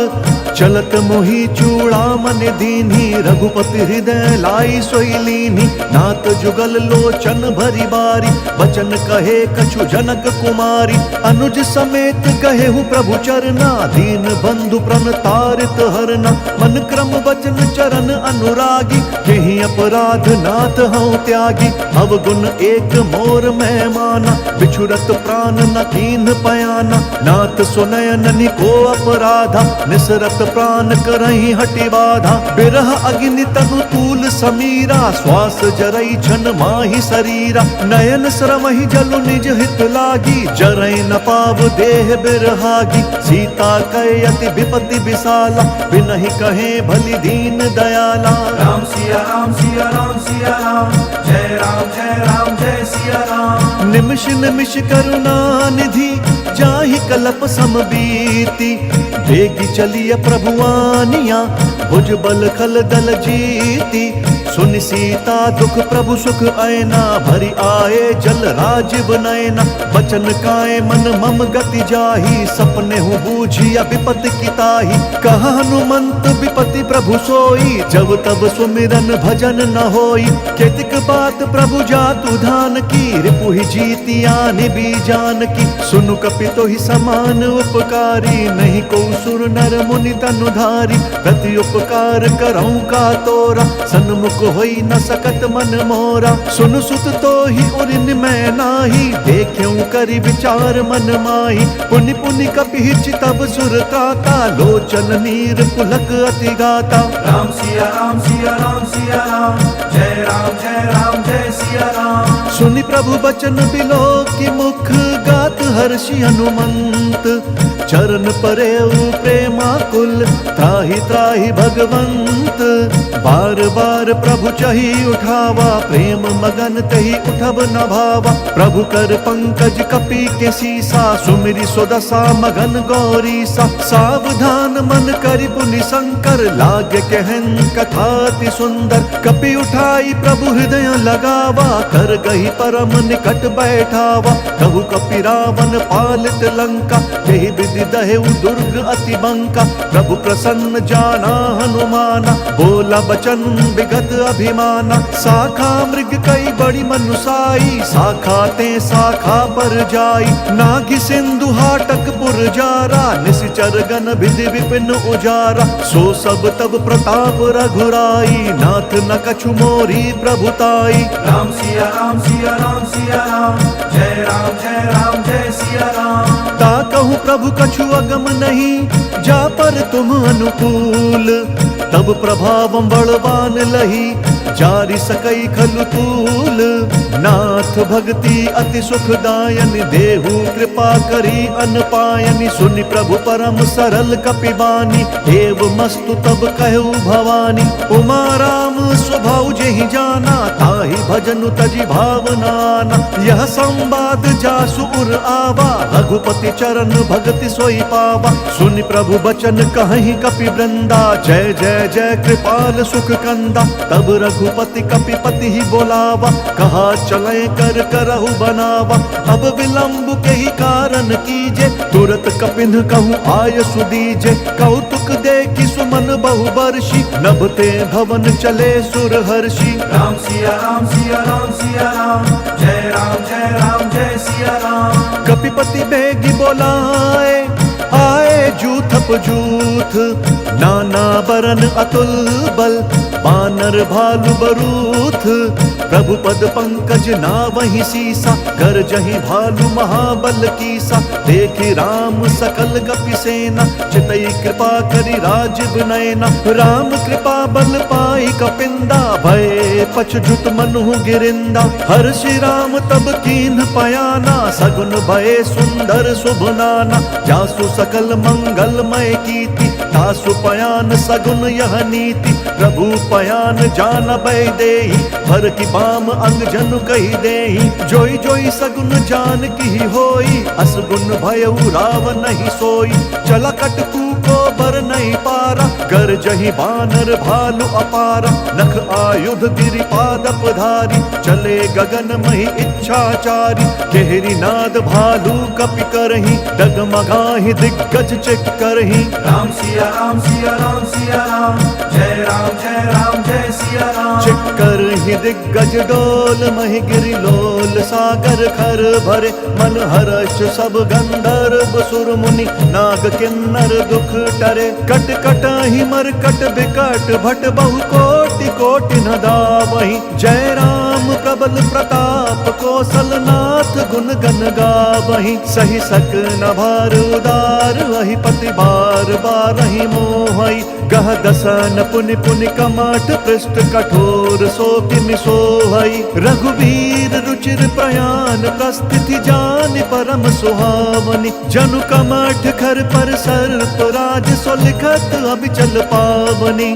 चलत मोहि चूड़ामन दीन्ही रघुपति हृदय लाई सोई लीन्ही। नाथ जुगल लोचन भरी बारी बचन कहे कछु जनक कुमारी। अनुज समेत कहेहु प्रभु चरना दीन बंधु प्रण तारित हरना। मन क्रम वचन चरण अनुरागी यही अपराध नाथ हूँ त्यागी। अवगुण एक मोर मैं माना बिछुरत प्राण न कीन पयाना। नाथ सुनयन को अपराधा निसरत प्राण करही हटि बाधा। बिरह अग्नि तनु तूल समीरा श्वास जरई छन माही शरीरा। नयन श्रमहि जलु निज हित लागी जरई न पाव देह बिरहागी। सीता कहे अति विपति विशाला बिनहि कहे भली दीन दयाला। राम सिया राम सिया राम सिया राम जय राम जय सिया राम। निमिष निमिष करुणा निधि जाहि कलप समबीति। बेगी चलिय प्रभुआनिया भुज बल खल दल जीती। सुनि सीता दुख प्रभु सुख ऐना भरी आए जल राजीव नयना। बचन काए मन मम गति जाही सपने हूँ बूझिया विपति की ताही। कहा हनुमंत विपति प्रभु सोई जब तब सुमिरन भजन न होई। केतिक बात प्रभु जातु धान की रिपुहि जीती आनि बीजान की। सुनु कपितो ही समान उपकारी नहीं को सुर नर मुनि तनुधारी। प्रति उपकार करऊं का तोरा सन्मुख होई न सकत मन मोरा। सुन सुत तो ही उरिन मैं नाही देख्यूं करि विचार मन माही। पुनि पुनि कपि तब सुर त्राता लोचन नीर पुलक अति गाता। राम सिया राम सिया राम सिया राम जय राम जय सिया राम। सुनि प्रभु बचन बिलो की मुख गात हर्षि हनुमंत। चरण परेउ प्रेमाकुल त्राहि त्राहि भगवंत। बार बार प्रभु चही उठावा प्रेम मगन तही उठब न भावा। प्रभु कर पंकज कपि के सीसा सुमिरि सुदशा मगन गौरीसा। सावधान मन करि पुनि शंकर लाग कहन कथाति सुंदर। कपि उठाई प्रभु हृदय लगावा कर गही परम निकट बैठावा। कहु कपि रावण पालित लंका यही विधि दहेउ दुर्ग अति बंका। प्रभु प्रसन्न जाना हनुमाना बोला बचन विगत अभिमाना। शाखा मृग कई बड़ी मनुसाई शाखा ते शाखा पर जाई। नागि सिंधु हाटक पुर जारा निशिचर गण विधि विपिन उजारा। सो सब तब प्रताप रघुराई नाथ न कछु मोरी प्रभुताई। राम सिया राम सिया राम सिया राम जय राम जय सिया राम। ता कहूँ कहूँ प्रभु कछु अगम नहीं, जा पर तुम अनुकूल। तब प्रभावम बलवान लही, जारि सकई खलु तूल। नाथ भक्ति अति सुखदायन, देहु कृपा करी अनपायनि। सुनि प्रभु परम सरल कपिबानी, एव मस्तु तब कहु भवानी। उमा राम स्वभाव जेहि जाना, ताहि भजनु तजि भावनाना। यह संवाद जासु उर आवा, रघुपति चरण भगति सोई पावा। सुनि प्रभु बचन कहहि कपि वृंदा, जय जय जय कृपाल सुख कंदा। तब रघुपति कपिपति ही बोलावा, कहा चले कर करहु बनावा। अब विलंब के ही कारण कीजे, तुरत कपिन कहूँ आय सुदीजे। कौतुक देखि सुमन बहु बर्षि, नभते भवन चले सुर हर्षि। राम सिया राम सिया राम सिया राम, जय राम जय राम जय सिया राम। कपिपति बेगी बोलाए, आए जूथप जूथ। नाना बरन अतुल बल, बानर भालु बरूथ। प्रभु पद पंकज नावहि सीसा, गरजहि भालु महाबल कीसा। देखि राम सकल कपि सेना, चितई कृपा करि राजीव नयना। राम कृपा बल पाई कपिंदा, भय पछजुत मनु गिरिंदा। हर्षि राम तब कीन्ह पयाना, सगुन भय सुंदर शुभ नाना। जासु सकल मंगलमय कीर्ति, तासु पयान सगुन यह नीति। प्रभु पयान जानबै देहि, भर की बाम अंग जनु कहि देहि। जोई जोई सगुन जान की होई, असगुन भयउ राव नहीं सोई। चला कटकू को बर नहीं पारा, गरजहि बानर भालु अपारा। नख आयुध गिरिपाद पधारी, चले गगन महि इच्छाचारी। केहरी नाद भालु कपि करहि, डगमगाहि दिग्गज चित करहि। राम सिया राम सिया राम सिया राम, जय राम जय सिया राम। चिक्कर ही दिग्गज डोल, महि गिरि लोल सागर खर भरे। मन हर्ष सब गंधर्व सुर मुनि, नाग किन्नर दुख टरे। कट कट ही मरकट बिकट, भट बहु कोटि कोटि न दावहि। जय राम प्रबल प्रताप, कौशल नाथ गुण गन गावहि। सही सक न भार उदार, वही पति बार बारहि मोहई। गह दसन पुनि पुनि कमठ, पृष्ठ कठोर सो किमि सोहई। रघुवीर रुचिर प्रयाण, प्रस्थिति जान परम सुहावनी। जनु कमठ खर पर सर्प राज, सो लिखत अबिचल पावनी।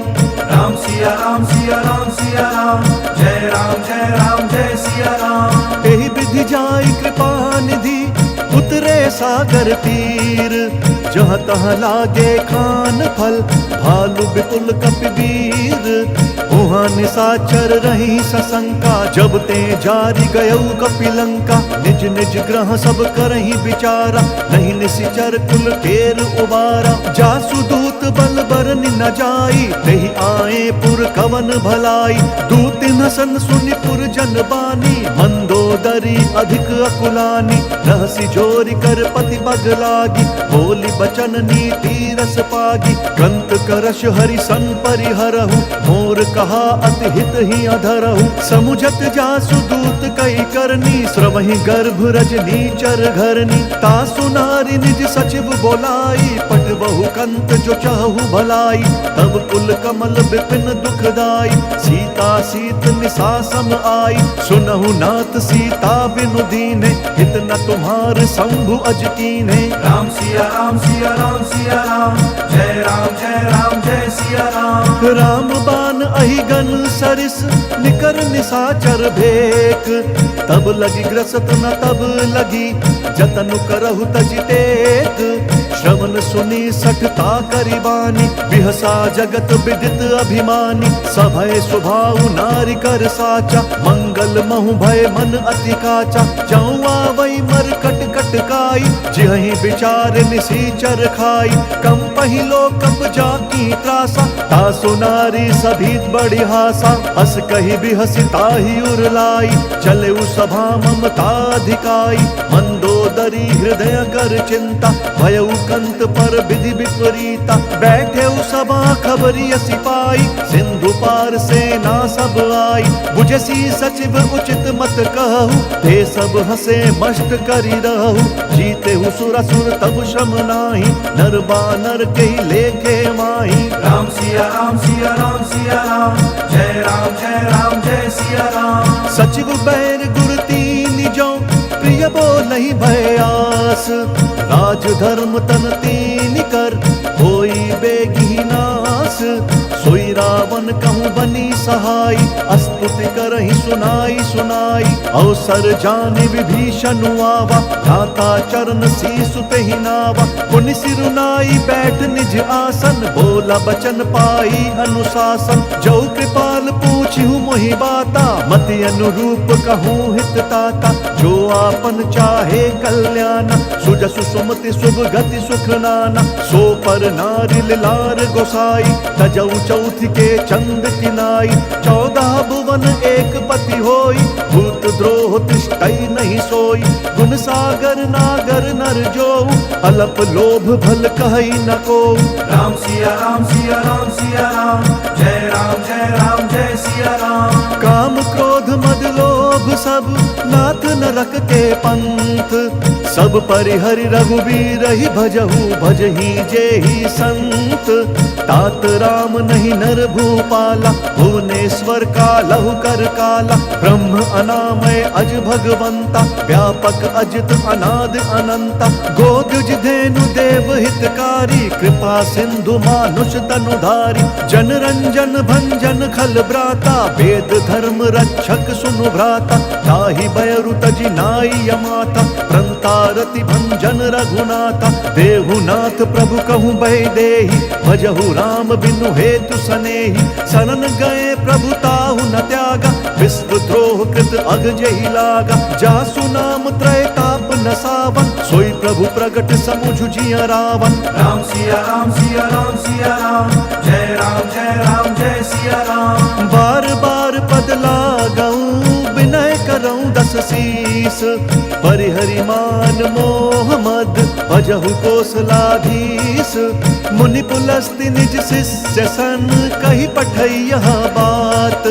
राम सिया राम सिया राम सिया राम, जय राम जय सिया राम। एहि विधि जाई कृपा निधि, उतरे सागर तीर। जहाँ तहाँ लागे खान फल, भालु विपुल कपिवीर। उहाँ निशाचर रही सशंका, जब ते जारी गयऊ कपिलंका। निज निज ग्रह सब करही विचारा, नहीं निशिचर कुल केर उबारा। जासु दूत बल बरनि न जाई, तेहि आए पुर कवन भलाई। दूत नसन सुनि पुर जन बानी, मंदोदरी अधिक अकुलानी। रहसी जोरी कर पति बग लागी, बोली बचन नीति रस पागी। कंत करश हरि सन परिहरहु, मोर कहा अति हित ही अधरहु। समुझत जासु दूत कई करनी, श्रवहि गर्भ रजनी चर घरनी। तासु नारी निज सचिव बोलाई, पट बहु कंत जो चाहु भलाई। तब कुल कमल विपिन दुखदाई, सीता सीत निशा सम आई। सुनहु नाथ सीता बिनु दीने, हित न तुम्हार शंभु अज कीन्हे। राम सिया राम सिया राम सिया राम, जय राम जय सिया राम। राम बान अहिगन सरिस, निकर निशाचर भेक। तब लगी ग्रसत न तब लगी, जतनु करहु तजि टेक। श्रवण सुनी सठता करिबानी, बिहसा जगत विदित अभिमानी। सभय स्वभाव नारी कर साचा, मंगल महु भय मन अति काचा। जाऊँ आवई मर कट कट काई, जिहि विचार निशीचर खाई। कम पहिलो कप जाकी त्रासा, तासु नारी सभी बड़ी हासा। हस कही बिहसी ताहि उरलाई, चले सभा ममताधिकाई। मंदोदरी हृदय कर चिंता, भयउ कंत पर विधि विपरीता। बैठे सभा खबरिय सिपाही, सिंधु पार सेना सब आई। बुझसी सचिव उचित मत कह, कहु, ते सब हंसे मस्त करी रहु। जीते हु सुर असुर तब श्रम नाही, नर बानर के लेखे माही। राम सिया राम सिया राम सिया राम, जय राम जय सिया राम। सचिव बैर गुर तीन जो, प्रिय बोलहि भयास। राज धर्म तन तीन कर, होई बेगी नास। सोई रावण कहूँ बनी सहाय, अस्तुति करहि सुनाई सुनाई। अवसर जाने विभीषण आवा, धाता चरण सीसु तेहि नावा। पुनि सिरुनाई बैठ निज आसन, बोला बचन पाई अनुशासन। जो कृपाल पूछिहु मोहि बाता, मति अनुरूप कहूँ हित ताता। जो आपन चाहे कल्याण, सुजसु सुमति शुभ गति सुख नाना। सो पर नारि लार गोसाई, तजौ चौथ के चंद किनाई। 14 भुवन एक पति होई, भूत द्रोह तिष्ठई नहीं सोई। गुण सागर नागर नर जोऊ, अलप लोभ भल कहई न कोऊ। राम सिया राम सिया राम सिया राम, जय राम जय सिया राम। काम क्रोध मद लोभ सब, नाथ नरक के पंथ। सब परिहरि रघुबीर ही भजहु, भजहि जेहि संत। तात राम नहीं नर भूपाला, भुवनेश्वर कालहु कर काला। ब्रह्म अनामय अज भगवंता, व्यापक अजित अनाद अनंता। गोदुज धेनु देव हितकारी, कृपा सिंधु मानुष तनुधारी। जन रंजन भंजन खल ब्राता, वेद धर्म रक्षक सुनु भ्राता। ताहि बयरु तजि नाई यमाता, प्रंतारति भंजन रघुनाथा। देहुनाथ प्रभु कहूँ बहि देहि, भजहु राम बिनु हेतु सनेहि। शरण गए प्रभु ताहु न त्यागा, विश्व द्रोह कृत अग जेहि लागा। जासु नाम त्रय ताप न सावन, सोई प्रभु प्रगट समुझ जिय रावण। राम सिया राम सिया राम सिया राम, जय राम जय सिया राम। बार बार पद लागऊं, विनय करऊं 10 शीस। परिहरि मान मोह मद, भजहु कोसलाधीश। मुनि पुलस्ति निज शिष्य सन, कही पठई यह बात।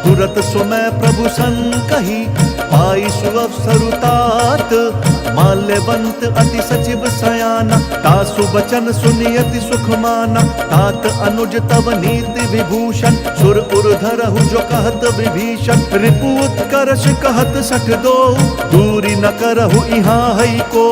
तुरत सुमय प्रभु सन कही, पाई सुअवसरु तात। माल्यवंत अति सचिव सयाना, तासु बचन सुनि अति सुख माना। तात अनुज तव नीति विभूषण, सुर उर धरहु जो कहत विभीषण। रिपु उत्कर्ष कहत 62, दूरी न करहु इहाँ हई को।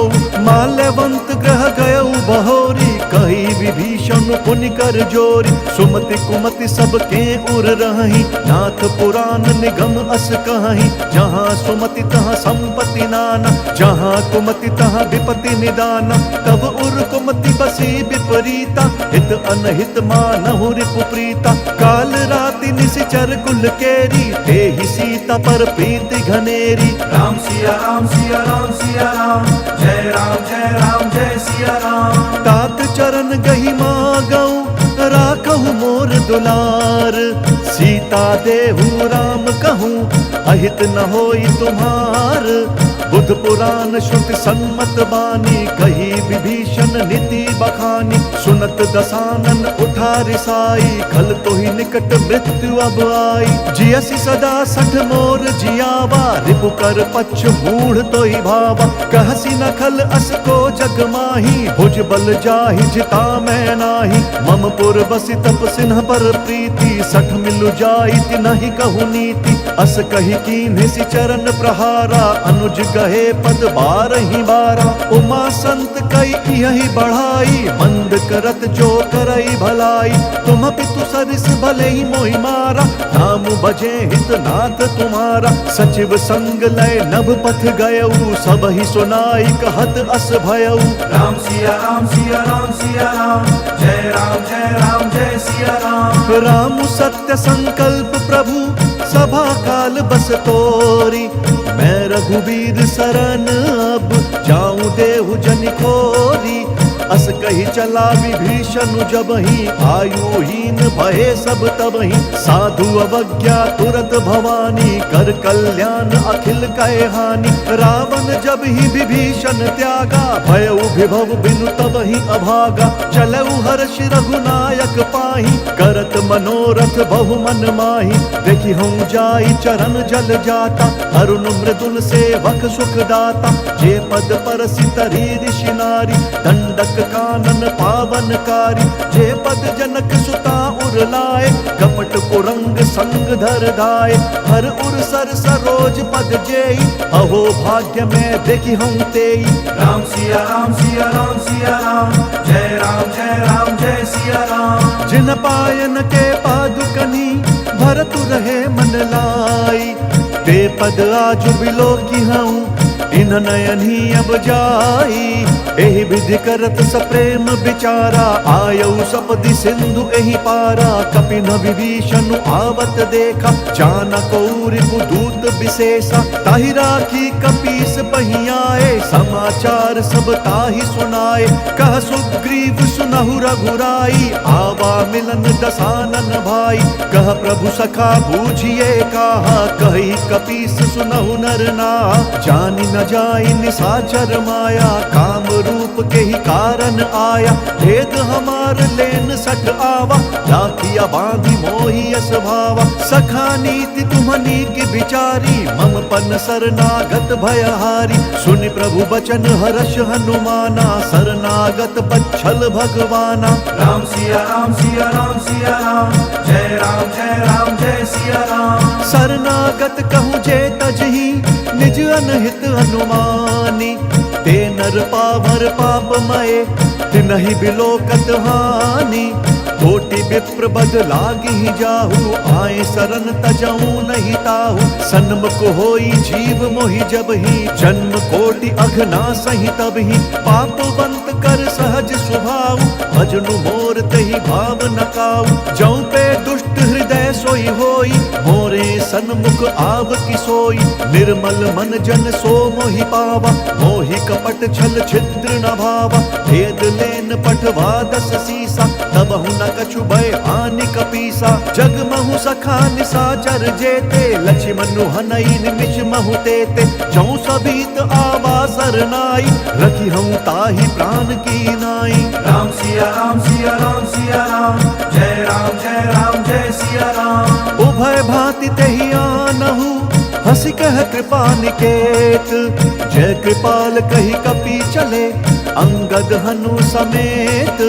माल्यवंत ग्रह गयउ बहोरी, कही विभीषण पुनि कर जोरी। सुमति कुमति सब के उर रहहि, नाथ पुराण निगम अस कहहि। जहाँ सुमति तहाँ संपत्ति नाना, जहाँ कुमति तहाँ विपत्ति निदाना। तब उर कुमति बसी विपरीता, हित अनहित मानहु रिपु प्रीता। काल राति निशिचर कुल केरी, तेहि सीता पर प्रीति घनेरी। राम सिया राम सिया राम सिया राम, जय राम जय सिया राम। तात चरण गहि मागऊं, राखहु मोर दुलार। सीता देहु राम कहूँ, अहित न होई तुम्हार। बुध पुराण श्रुति सन्मत बानी, कही विभीषण नीति बखानी। सुनत दसानन उठा रिसाई, खल तो ही निकट मृत्यु अब आई। जियसि सदा 60 मोर जियावा, रिपु कर पक्ष मूढ़ तो ही भावा। कहसी न खल अस को जग माही, भुज बल जाहि जिता मैं नाही। मम पुर बसि तप सिन्ह पर प्रीति, 60 मिलु जाइत नहीं कहु नीति। अस कही कीन्हि सि चरण प्रहारा, अनुज गहे पद 12 बारा। उमा संत कई यही बढ़ाई, मंद करत जो करई भलाई। तुम पितु सरिस भले ही मोहि मारा, नाम बजे हित नाथ तुम्हारा। सचिव संग लय नभ पथ गयऊ, सब ही सुनाई कहत अस भयऊ। राम सिया राम सिया राम सिया राम, जय राम जय सिया राम। राम सत्य संकल्प प्रभु, सभा काल बस तोरी। मैं रघुबीर शरण अब, जाऊं देहु जन खोरी। अस कही चला विभीषण जबहि आयुहीन भये सब तबहि साधु अवज्ञा तुरत भवानी कर कल्याण अखिल कहे हानि रावण जब ही विभीषण त्यागा भयउ विभव बिनु तबहि अभागा चलऊ हर्ष रघुनायक पाहि करत मनोरथ बहु मन माहि देखि हम जाई चरण जल जाता अरुण मृदुल सेवक सुख दाता जे पद परसि तरी ऋषि नारी दंडक कानन पावनकारी जे पद जनक सुता उर लाए कपट कुरंग संग धर धाय हर उर सर सरोज पद जेई अहो भाग्य में देखि हम तेई राम सिया राम सिया राम सिया राम जय राम जय राम जय सिया राम जिन पायन के पादुकनी भरतु रहे मन लाई ते पद आज बिलो की हूँ इन नयन ही अब जाई एहि विधि करत सप्रेम विचारा आयऊ सपदि सिंधु एहि पारा कपिन विभीषण आवत देखा जाना कौरि दूत विशेषा ताहि राखी कपीस पहियाए समाचार सब ताहि सुनाए कह सुग्रीव सुनहु रघुराई आवा मिलन दसानन भाई कह प्रभु सखा बूझिए कहा कही कपीस सुनहु नर ना जानि न जाई निसाचर माया काम रूप के ही कारण आया भेद हमार लेन सठ आवा राखिया बांधी मोही स्वभावा सखा नीति तुम्हनी की बिचारी मम पन शरणागत भयहारी सुनि प्रभु बचन हर्ष हनुमाना शरणागत बच्छल भगवाना राम सिया राम सिया राम सिया राम जय राम जय राम जय सिया राम शरणागत कहूँ जे तजही निज अनहित हनुमानी ते नर पावर पापमय तिनहि बिलोकत हानि कोटि विप्र बद लागी जाहु आए शरण तजहु नहीं ताहु सन्मुख होई जीव मोहि जब ही जन्म कोटि अघना सही तब ही पापवंत कर सहज स्वभाव भजनु मोर तहि भाव नकाऊ जौ पे दुष्ट हृदय सोई होई मोरे सन्मुख आव की सोई निर्मल मन जन सो मोहि पावा मोहि कपट छल छिद्र न भावा भेद लेन पठवा दस सीसा तबहु न कछु भय हानि कपीसा जग महु सखा निसाचर जेते लक्ष्मण हनई निमिष महु तेते जौ सभीत आवा सरनाई रखी हम ताहि प्राण की नाई राम सिया राम सिया राम सिया राम जय राम जय सिया राम उभय भांति तेहि आनहु हंसी कह कृपा निकेत जय कृपाल कही कपी चले अंगद हनु समेत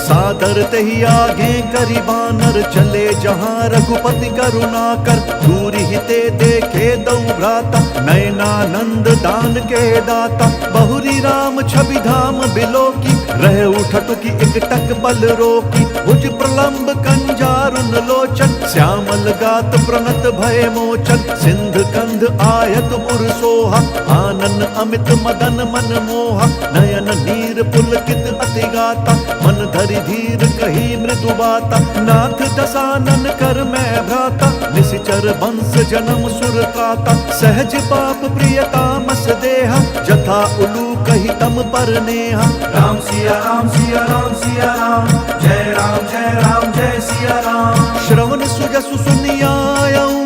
सादर तही आगे करी बानर चले जहाँ रघुपति करुणा कर दूरी हिते देखे दौ भ्राता नयनानंद दान के दाता बहुरी राम छवि धाम बिलो की रह उठट की एक टक बल रोकी भुज प्रलंब कंजारुन लोचन श्यामल गात प्रणत भय मोचन सिंध कंध आयत उर सोहा आनन अमित मदन मन मोहा नयन नीर पुलकित अति गाता मन धरि धीर कही मृदु बाता नाथ दसानन कर मैं भ्राता निशिचर वंश जन्म सुर त्राता सहज पाप प्रियतामस देहा जथा उलू कही तम पर नेहा राम सिया राम सिया राम सिया राम जय सिया राम श्रवण सुजसु सुनियायऊ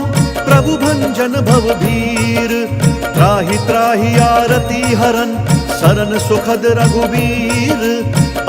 प्रभु भंजन भव भीर त्राहि त्राहि आरती हरन शरण सुखद रघुवीर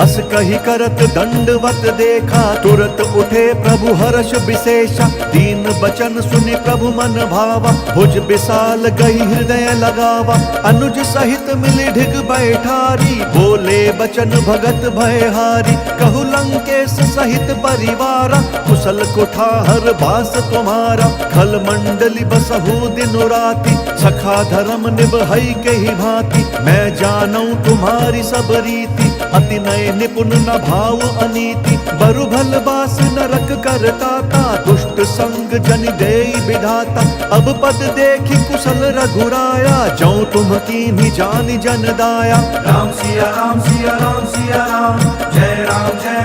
अस कही करत दंडवत देखा तुरत उठे प्रभु हर्ष विशेषा दीन बचन सुनि प्रभु मन भावा भुज विशाल गई हृदय लगावा अनुज सहित मिली ढिग बैठारी बोले बचन भगत भयहारी कहु लंकेश सहित परिवारा कुशल कुठार बास तुम्हारा खल मंडली बसहु दिन राति सखा धर्म निभई के ही भांति मैं जानू तुम्हारी सब रीति अति नय निपुण न भाव अनीति बरु भल बास नरक करताता दुष्ट संग जन देई विधाता अब पद देखी कुशल रघुराया जौ तुम कीन्ही जानि जन दाया राम सिया राम सिया राम सिया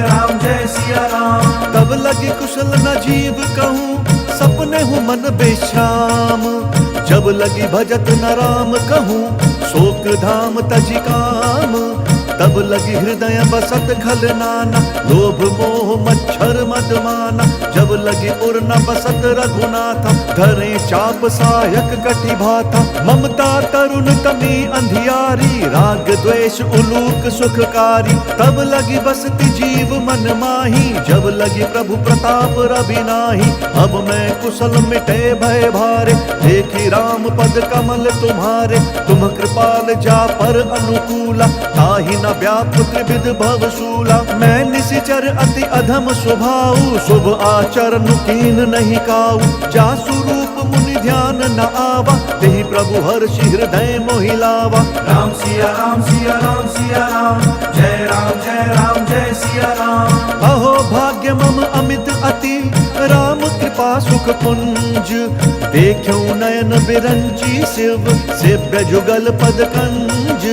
राम जय सिया राम तब लगी कुशल न जीव कहूँ सपने हूँ मन बेश्राम जब लगी भजत न राम कहूँ शोक धाम तजि काम तब लगी हृदय बसत खल नाना, लोभ मोह मच्छर मद माना। जब लगी उर न बसत रघुनाथा, धरे चाप सायक कटि भाथा। ममता तरुण तमी अंधियारी, राग द्वेष उलूक सुखकारी। तब लगी बसती जीव मन माही, जब लगी प्रभु प्रताप रवि नाही। अब मैं कुशल मिटे भय भारे, देखी राम पद कमल तुम्हारे। तुम कृपाल जा पर अनुकूला, ताहि न व्याप त्रिविध भवशूला। मैं निशिचर अति अधम स्वभाव, शुभ आचरण कीन नहीं काऊ। जासु रूप मुनि ध्यान न आवा, तेहि प्रभु हर्षि हृदय मोहि लावा। राम सिया राम सिया राम सिया राम, जय राम जय सिया राम। अहो भाग्य मम अमित अति, राम कृपा सुख पुंज। देखूं नयन बिरंची शिव, सेव्य जुगल पद कंज।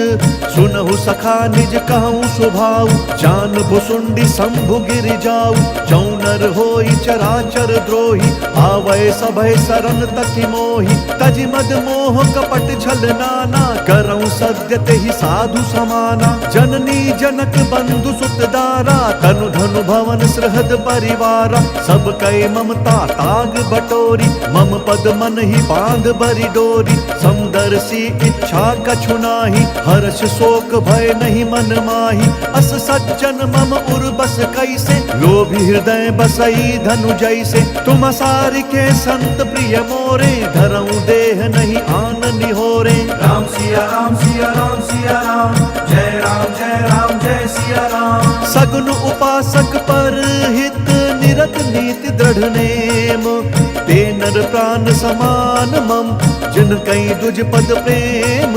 सुनहु सखा निज कहूँ स्वभाव, जान भुसुंडी शंभु गिर जाऊ। जौनर होई चराचर द्रोही, आवै सभय सरन तकि मोहि। तजि मद मोह कपट छल नाना, करऊं सद्य तेहि साधु समाना। जननी जनक बंधु सुत दारा, तनु धनु भवन सृहद परिवारा। सब कै ममता ताग बटोरी, मम पद मन ही बांध बरी डोरी। समदर्शी इच्छा कछु नाही, हर्ष शोक भय नहीं मन माही। अस सज्जन मम उर बस कैसे, लोभी हृदय बसई धनु जैसे। तुम सारि के संत प्रिय मोरे, धरऊं देह नहीं आन निहोरे। राम सिया राम सिया राम सिया राम, जय राम जय सिया राम। सगुन उपासक पर हित, निरत नीति दृढ़ नेम। ते नर प्राण समान मम, जिन कई दुज पद प्रेम।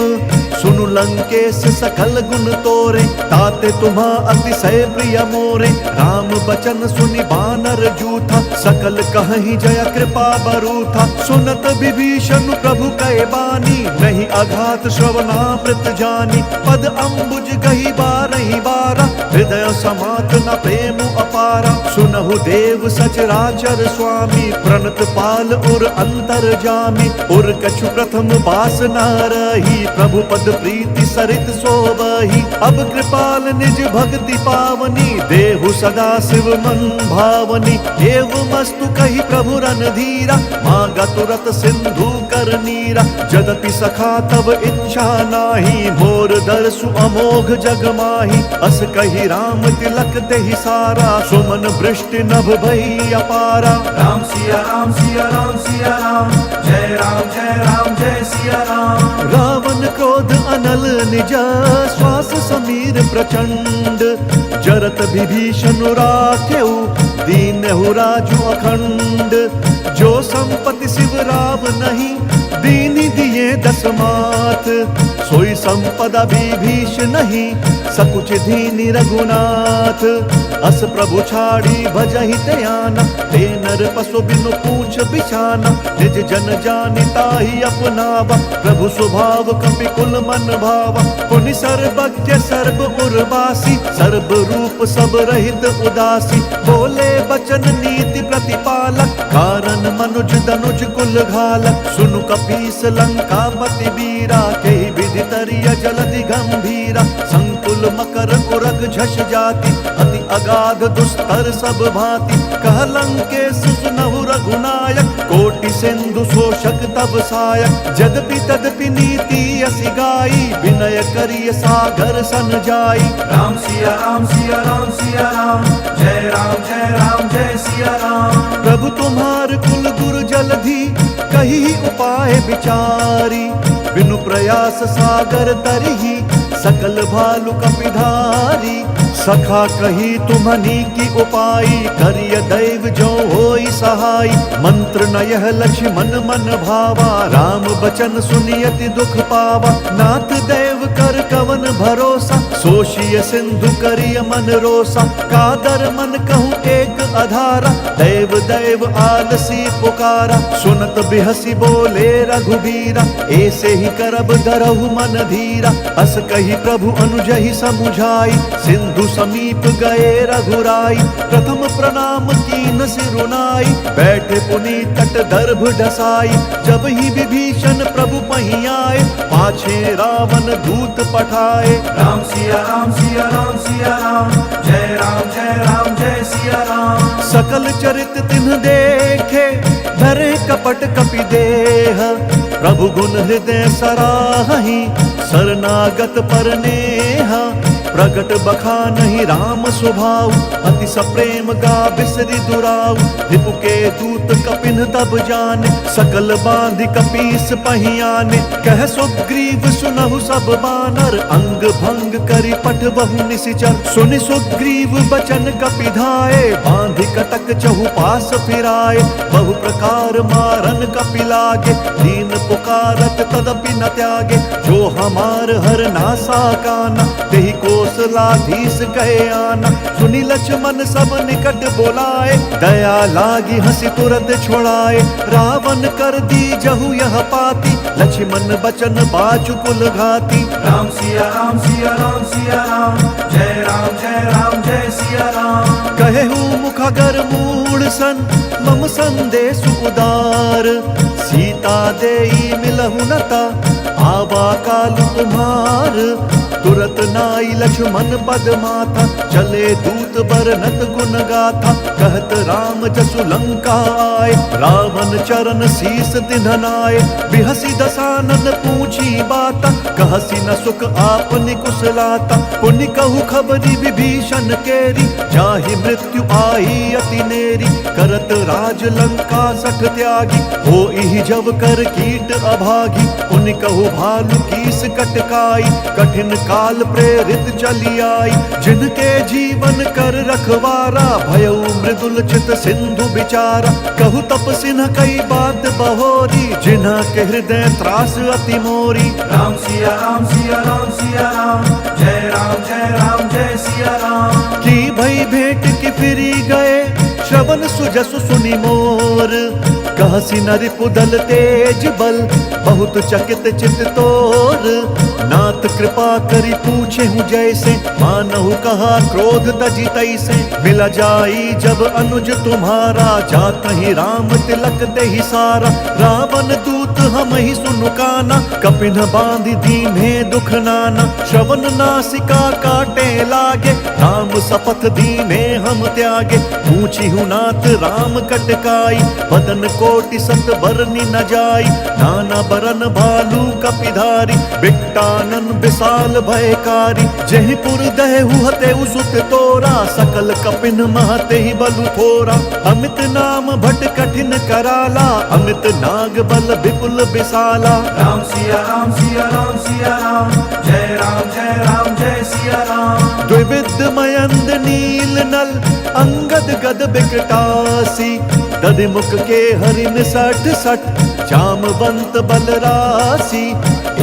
सुनु लंकेश सकल गुण तोरे, ताते तुम्हा अतिशय प्रिय मोरे। राम बचन सुनि बानर जूथा, सकल कहीं जय कृपा बरूथा। सुनत विभीषण प्रभु कै बानी, नहीं अघात श्रवणामृत जानी। पद अम्बुज गही बारही बारा, हृदय समात न प्रेम अपारा। सुनहु देव सचराचर स्वामी, प्रणत पाल उर अंतर जामी। उर कछु प्रथम बास न रही, प्रभु पद प्रीति सरित सोबही। अब कृपाल निज भक्ति पावनी, देहु सदा शिव मन भावनी। एवमस्तु कही प्रभु रणधीरा, मांगा तुरत सिंधु कर नीरा। जदपि सखा तब इच्छा नाही, मोर दर्शु अमोघ जग माही। अस कही राम तिलक तेहि सारा, सुमन वृष्टि नभ भई अपारा। राम सिया राम सिया राम सिया राम, जय राम जय सिया राम। रावण क्रोध अनल निज, श्वास समीर प्रचंड। जरत विभीषण राखेउ, दीनहु राजु अखंड। जो संपत्ति शिव राव नहीं, दीनी दिए दस मात। सोई संपदा विभीष नहीं, सकुच दीनी रघुनाथ। अस प्रभु छाड़ी भजहि त्याना, ते नर पशु बिनु पूछ बिछाना। निज जन जानि ताहि अपनावा, प्रभु स्वभाव कपि कुल मन भावा। पुनि सर्वज्ञ सर्व उर्वासी, सर्व रूप सब रहित उदासी। बोले बचन नीति प्रतिपालक, कारण मनुज दनुज कुल घालक। सुनु कपीस लंकापति वीरा, केहि विधि तरिय जलधि गंभीरा। संकुल मकर उरग झष जाति, अति अगाध दुस्तर सब भांति। कह लंकेश सुनहु रघुनायक, कोटि सिंधु शोषक तब सायक। जदपि तदपि नीति असि गाई, विनय करिय सागर सन जाई। राम सिया राम सिया राम सिया राम, जय राम जय सिया राम। प्रभु तुम्हार कुल गुरु जलधि, कही उपाय विचारी। बिनु प्रयास सागर तरही, सकल भालु कपिधारी। सखा कही तुम्हनी की उपाई, करिय दैव जो होई सहाय। मंत्र न यह लक्ष्मण मन भावा, राम बचन सुनियति दुख पावा। नाथ देव कर कवन भरोसा, सोशिय सिंधु करिय मन रोसा। कादर मन कहूँ एक अधारा, देव देव आलसी पुकारा। सुनत बिहसी बोले रघुबीरा, ऐसे ही करब धरहु मन धीरा। अस कही कही प्रभु अनुजहि समुझाई, सिंधु समीप गए रघुराई। प्रथम प्रणाम कीन सिरुनाई, बैठे पुनि तट दर्भ ढसाई। जब ही विभीषण प्रभु पहीं आए, पाछे रावण दूत पठाए। राम सिया राम सिया राम सिया राम, जय राम जय सिया राम। सकल चरित तिन्ह देखे, धरे कपट कपि देह। प्रभु गुण हृदय सराहि, शरणागत पर नेहा। प्रगट बखानहि राम स्वभाव, अति सप्रेम गा बिसरि दुराऊ। रिपु के दूत कपिन तब जाने, सकल बांधि कपीस पहीं आने। कह सुग्रीव सुनहु सब बानर, अंग भंग करि पठबहु निशिचर। सुनि सुग्रीव बचन कपि धाये, बांधि कटक चहुपास फिराए। बहु प्रकार मारन कपि लागे, दीन पुकारत तदपि न त्यागे। जो हमार हर नासा काना, तेहि कौशलाधीश कहे आना। सुनि लक्ष्मण सब निकट बोलाए, दया लागी हंसी तुरत छोड़ाए। रावण कर दी जहु यह पाती, लक्ष्मण बचन बाचु कुल घाती। राम सिया राम सिया राम सिया राम, जय राम जय सिया राम। कहेहु मुखगर मूढ़ सन, मम संदेश उदार। सीता देई मिलहु नता, आवा काल तुम्हार। तुरत नाई लक्ष्मण पद माथा, चले दूत बरनत गुण गाथा। कहत राम जसु लंका आए, रावण चरण शीस तिन्हनाए। बिहसी दसानन पूछी बाता, कहसी न सुख आपनि कुशलाता। पुनि कहु खबरी विभीषण केरी, जाहि मृत्यु आई अति नेरी। करत राज लंका सठ त्यागी, होई जब कर कीट अभागी। पुनि कहु भालु कीस कटकाई, कठिन काल प्रेरित चली आई। जिनके जीवन कर रखवारा, भयउ मृदुल चित सिंधु बिचारा। कहु तपसिन कई बात बहोरी, जिन्हा के हृदय त्रास अति मोरी। राम सिया राम सिया राम सिया राम, जय राम जय सिया राम। की भई भेंट की फिरी गए, श्रवण सुजसु सुनि मोर। कहसी नरि पुदल तेज बल, बहुत चकित चित तोर। नाथ कृपा करि पूछे हूँ जैसे, मानहु कहा क्रोध तजी तैसे। मिला जाई जब अनुज तुम्हारा, जात ही राम तिलक देहि सारा। रावण दूत हम ही सुनु काना, कपिन बांधि दीन्हे दुख नाना। श्रवण नासिका काटे लागे, राम शपथ दीन्हे हम त्यागे। पूछी हूँ नाथ राम कटकाई, बदन कोटि सत बरनि न जाई। नाना बरन भालू कपिधारी, बिकटानन विशाल भयकारी। जहि पुर दहु हतेउ सुत तोरा, सकल कपिन महते ही बलु थोरा। अमित नाम भट कठिन कराला, अमित नाग बल विपुल विशाला। राम सिया राम सिया राम सिया राम, जय राम जय सिया राम। द्विविध मयंद नील नल, अंगद गद बिकटासी। दधिमुख के हरिन सठ सठ, जामवंत बलरासी।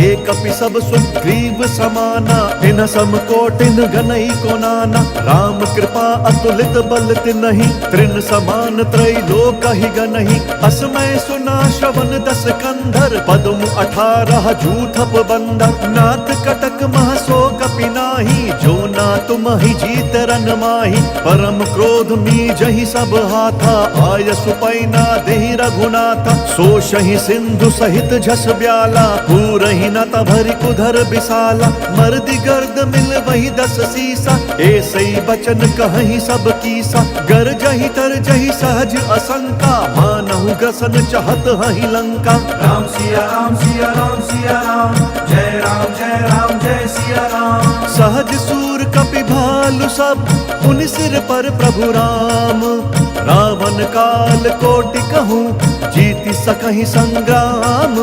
एक अपि सब सुग्रीव समाना, इन सम कोटिन गनई को नाना। राम कृपा अतुलित बल तिनहि, त्रिन समान त्रैलोक ही गनहि। असमय सुना श्रवण दस कंधर, पद्म 18 जूथप बंदर। नाथ कटक मह सो कपि नाही, जो ना तुम ही जीत रन माही। परम क्रोध मी जहि सब हाथा, आय सुपैना देहि रघुनाथा। सोषहि सिंधु सहित झस ब्याला, पूरहि न तभरि कुधर विशाला। मर्दि गर्द मिल वही 10 सीसा, ऐसई बचन कहहि सब कीसा। गरजहि तरजहि सहज असंका, मानहु ग्रसन चहत हहि लंका। राम सिया राम सिया राम सिया राम, जय राम जय सिया राम। सहज सूर कपि भालु सब, उन सिर पर प्रभु राम। रावण काल कोटि कहूँ, जीति सकहि संग्राम।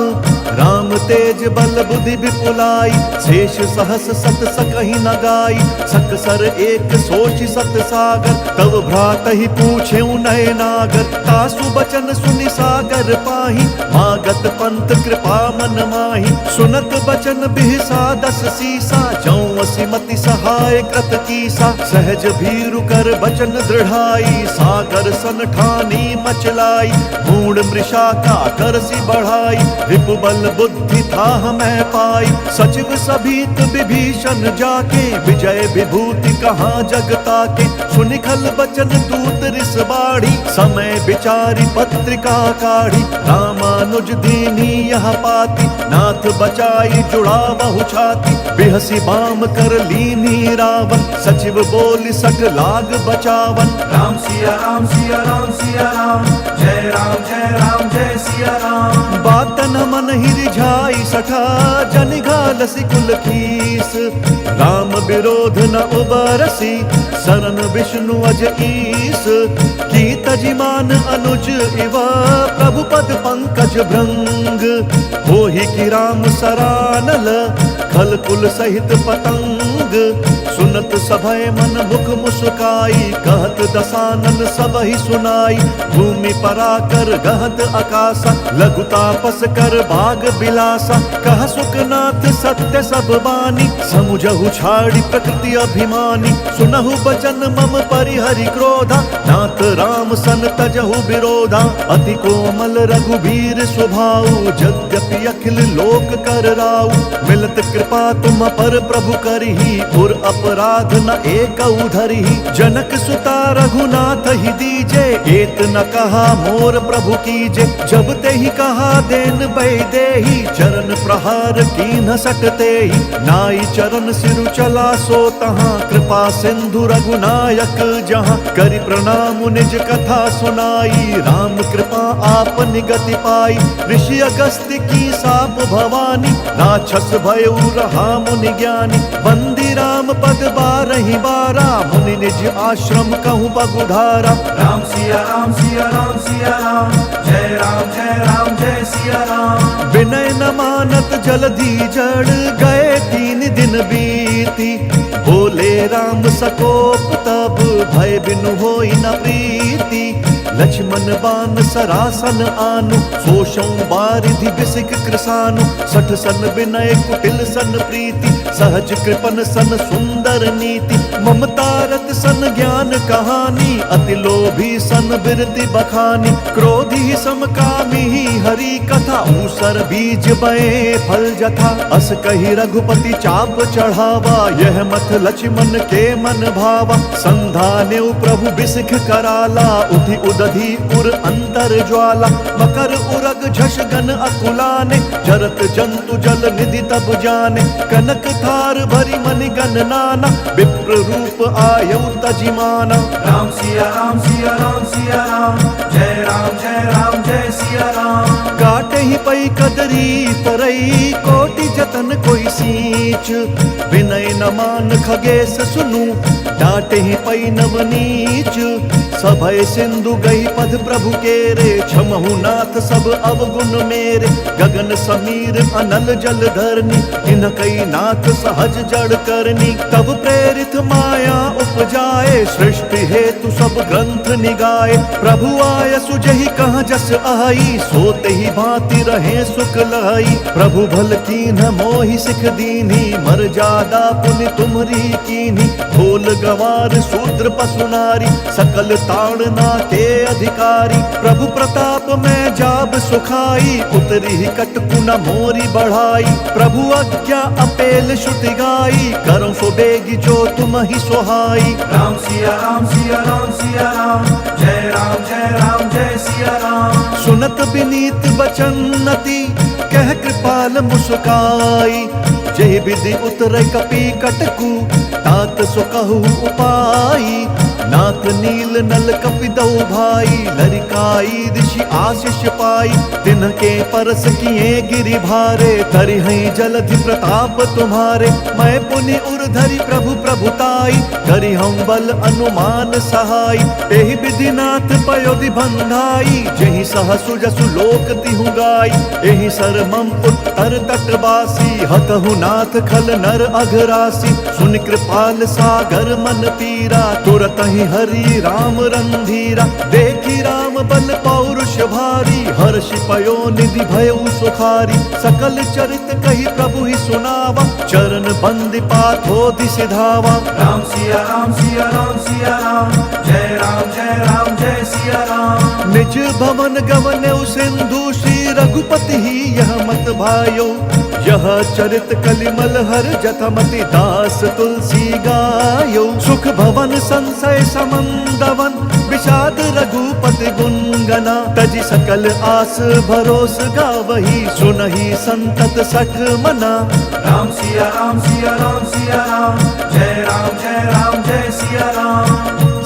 राम तेज बल बुद्धि विपुलाई, शेष सहस सत सकहि न गाई। सकसर एक सोच सत सागर, तब भ्रातहि पूछे नय नागर। तासु बचन सुनि सागर पाही, मागत पंथ कृपा मन माही। सुनत बचन बिहसा 10 सीसा, जौं सिमति सहाय कृत कीसा। सहज भीरु कर बचन दृढ़ाई, सागर सन ठानी मचलाई। मूढ़ मृषा का करसी बढ़ाई, रिपु बल बुद्धि बुद्धि था हमें पाई। सचिव सभीत विभीषण जाके विजय विभूति कहाँ जगता के। सुनिखल बचन दूत रिस बाढ़ी समय विचारी पत्रिका काढ़ी। रामानुज दीनी यह पाती नाथ बचाई जुड़ा बहु छाती। बिहसी बाम कर लीनी रावण सचिव बोली सठ लाग बचावन। राम सिया राम सिया राम सिया राम जय राम जय राम जय सिया राम। बात न मन ही रिझाई सठा जन घालसी कुल खीस। राम विरोध न उबरसी शरण विष्णु अज ईस। की तजिमान अनुज इवा प्रभु पद पंकज भृंग। होहि की राम सरानल खल कुल सहित पतंग। सुनत सभय मन मुख मुस्काई कहत दसानन सब ही सुनाई। भूमि पराकर गहत आकाशा लघु तापस कर भाग बिलासा। कह सुखनाथ सत्य सब बानी समुझहु छाड़ी प्रकृति अभिमानी। सुनहु बचन मम परिहरि क्रोधा नाथ राम सन तजहु विरोधा। अति कोमल रघुबीर स्वभाव यद्यपि अखिल लोक कर राउ। मिलत कृपा तुम पर प्रभु करही और अपराध न एक धरही। जनक सुता रघुनाथ ही दीजे एत न कहा मोर प्रभु कीजे। जब ते ही कहा देन बैदेही चरण प्रहार कीन्ह सकते ही। नाई चरण सिरु चला सो तहाँ कृपा सिंधु रघुनायक जहाँ। करि प्रणाम निज कथा सुनाई राम कृपा आप निगति पाई। ऋषि अगस्त्य की साप भवानी राक्षस भयउ रहा मुनि ज्ञानी। बंदी राम पद बारहि बारा मुनि निज आश्रम कहूँ बगुधारा। राम सिया राम सिया राम सिया राम जय राम जय सिया राम। विनय न मानत जलधि जड़ गए 3 दिन बीती। बोले राम सकोप तब भय बिनु होई न प्रीति। लक्ष्मण बान सरासन आनु सोषौ बारिधि बिसिक कृसानु। 60 सन विनय कुटिल सन प्रीति सहज कृपन सन सुंदर नीति। ममता रत सन ज्ञान कहानी अति लोभी सन बिरति बखानी। क्रोधी समकामी हरि कथा ऊसर बीज बए फल जथा। अस कही रघुपति चाप चढ़ावा यह मत लक्ष्मण के मन भावा। संधाने प्रभु बिसिख कराला उधि उदधि उर अंतर ज्वाला। मकर उरग झष गन अकुलाने जरत जंतु जल निधि तब जाने। कनक थार भरी मनि गन नाना विप्र रूप आयु तजिमाना। राम सिया राम सिया राम सिया राम जय राम जय सिया राम। काटे ही पई कदरी तरई कोटि जतन कोई सींच। विनय न मान खगेश सुनु डांटे ही पई नवनीच। सभय सिंधु गई पद प्रभु केरे क्षमहु नाथ सब अवगुण मेरे। गगन समीर अनल जल धरनी इन कई नाथ सहज जड़ करनी। तब प्रेरित माया उपजाए सृष्टि हेतु सब ग्रंथ निगाए। प्रभु आय सुजहि कहाँ जस आई सोते ही भांति रहे सुख लाई। प्रभु भल कीन्ह मोहि सिख दीन्ही मर्यादा पुनि तुम्हरी कीन्ही। ढोल गवार शूद्र पशु नारी सकल ताड़ना के अधिकारी। प्रभु प्रताप में जाब सुखाई उतरी ही कटकु न मोरी बढ़ाई। प्रभु आज्ञा अपेल श्रुति गाई करो सो बेगी जो तुम ही सुहाई। राम सिया राम सिया राम सिया राम जय राम जय सिया राम। सुनत विनीत बचनति कह कृपाल मुस्काई। जय विधि उतरे कपि कटकु तात सो कहु उपाई। नाथ नील नल कपिदौ भाई लरिकाई ऋषि आशीष पाई। तिनके परस किए गिरि भारे धरि हैं जलधि प्रताप तुम्हारे। मैं पुनि उर धरि प्रभु प्रभुताई करि हम बल अनुमान सहाय। एहि विधि नाथ पयोधि बंधाई जहि सहसु जसु लोक तिहु गाई। एहि सर मम उत्तर तटवासी हतहु नाथ खल नर अघरासी। सुन कृपाल सागर मन पीरा तुरत कहीं हरि राम रंधीरा, देखी राम बल पौरुष भारी, हर्षि पयो निधि भयउ सुखारी, सकल चरित कही प्रभु ही सुनावा, चरण बंदि पाथोधि सिधावा। राम सिया राम सिया राम सिया राम, जय राम जय राम जय सिया राम। निज भवन गवन्यौ सिंधु, श्री रघुपति ही यह मत भायो, यह चरित कलिमल हर जथमति दास तुलसी गायो। सुख भवन संशय समंदवन, विषाद रघुपति गुणगना, तजि सकल आस भरोस गावही, सुनहि संतत सठ मना। राम सिया राम सिया राम सिया राम, जय राम जय सिया राम।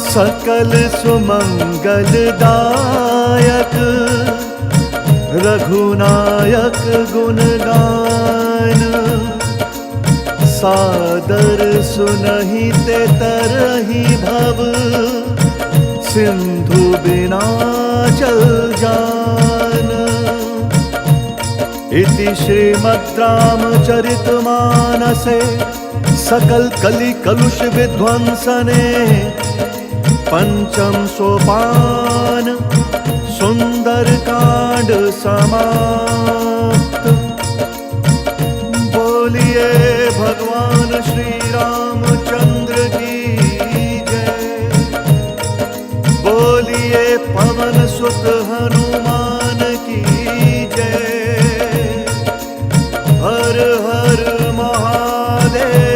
सकल सुमंगल दायक, रघुनायक गुण गान, सादर सुनहि ते तरहि भव, सिंधु बिना चल जान। इति श्रीमद् रामचरितमानसे सकल कलि कलुष विध्वंसने, पंचम सोपान सुंदर कांड समाप्त। बोलिए भगवान श्री रामचंद्र की जय, बोलिए पवन सुत हनुमान की जय। हर हर महादेव।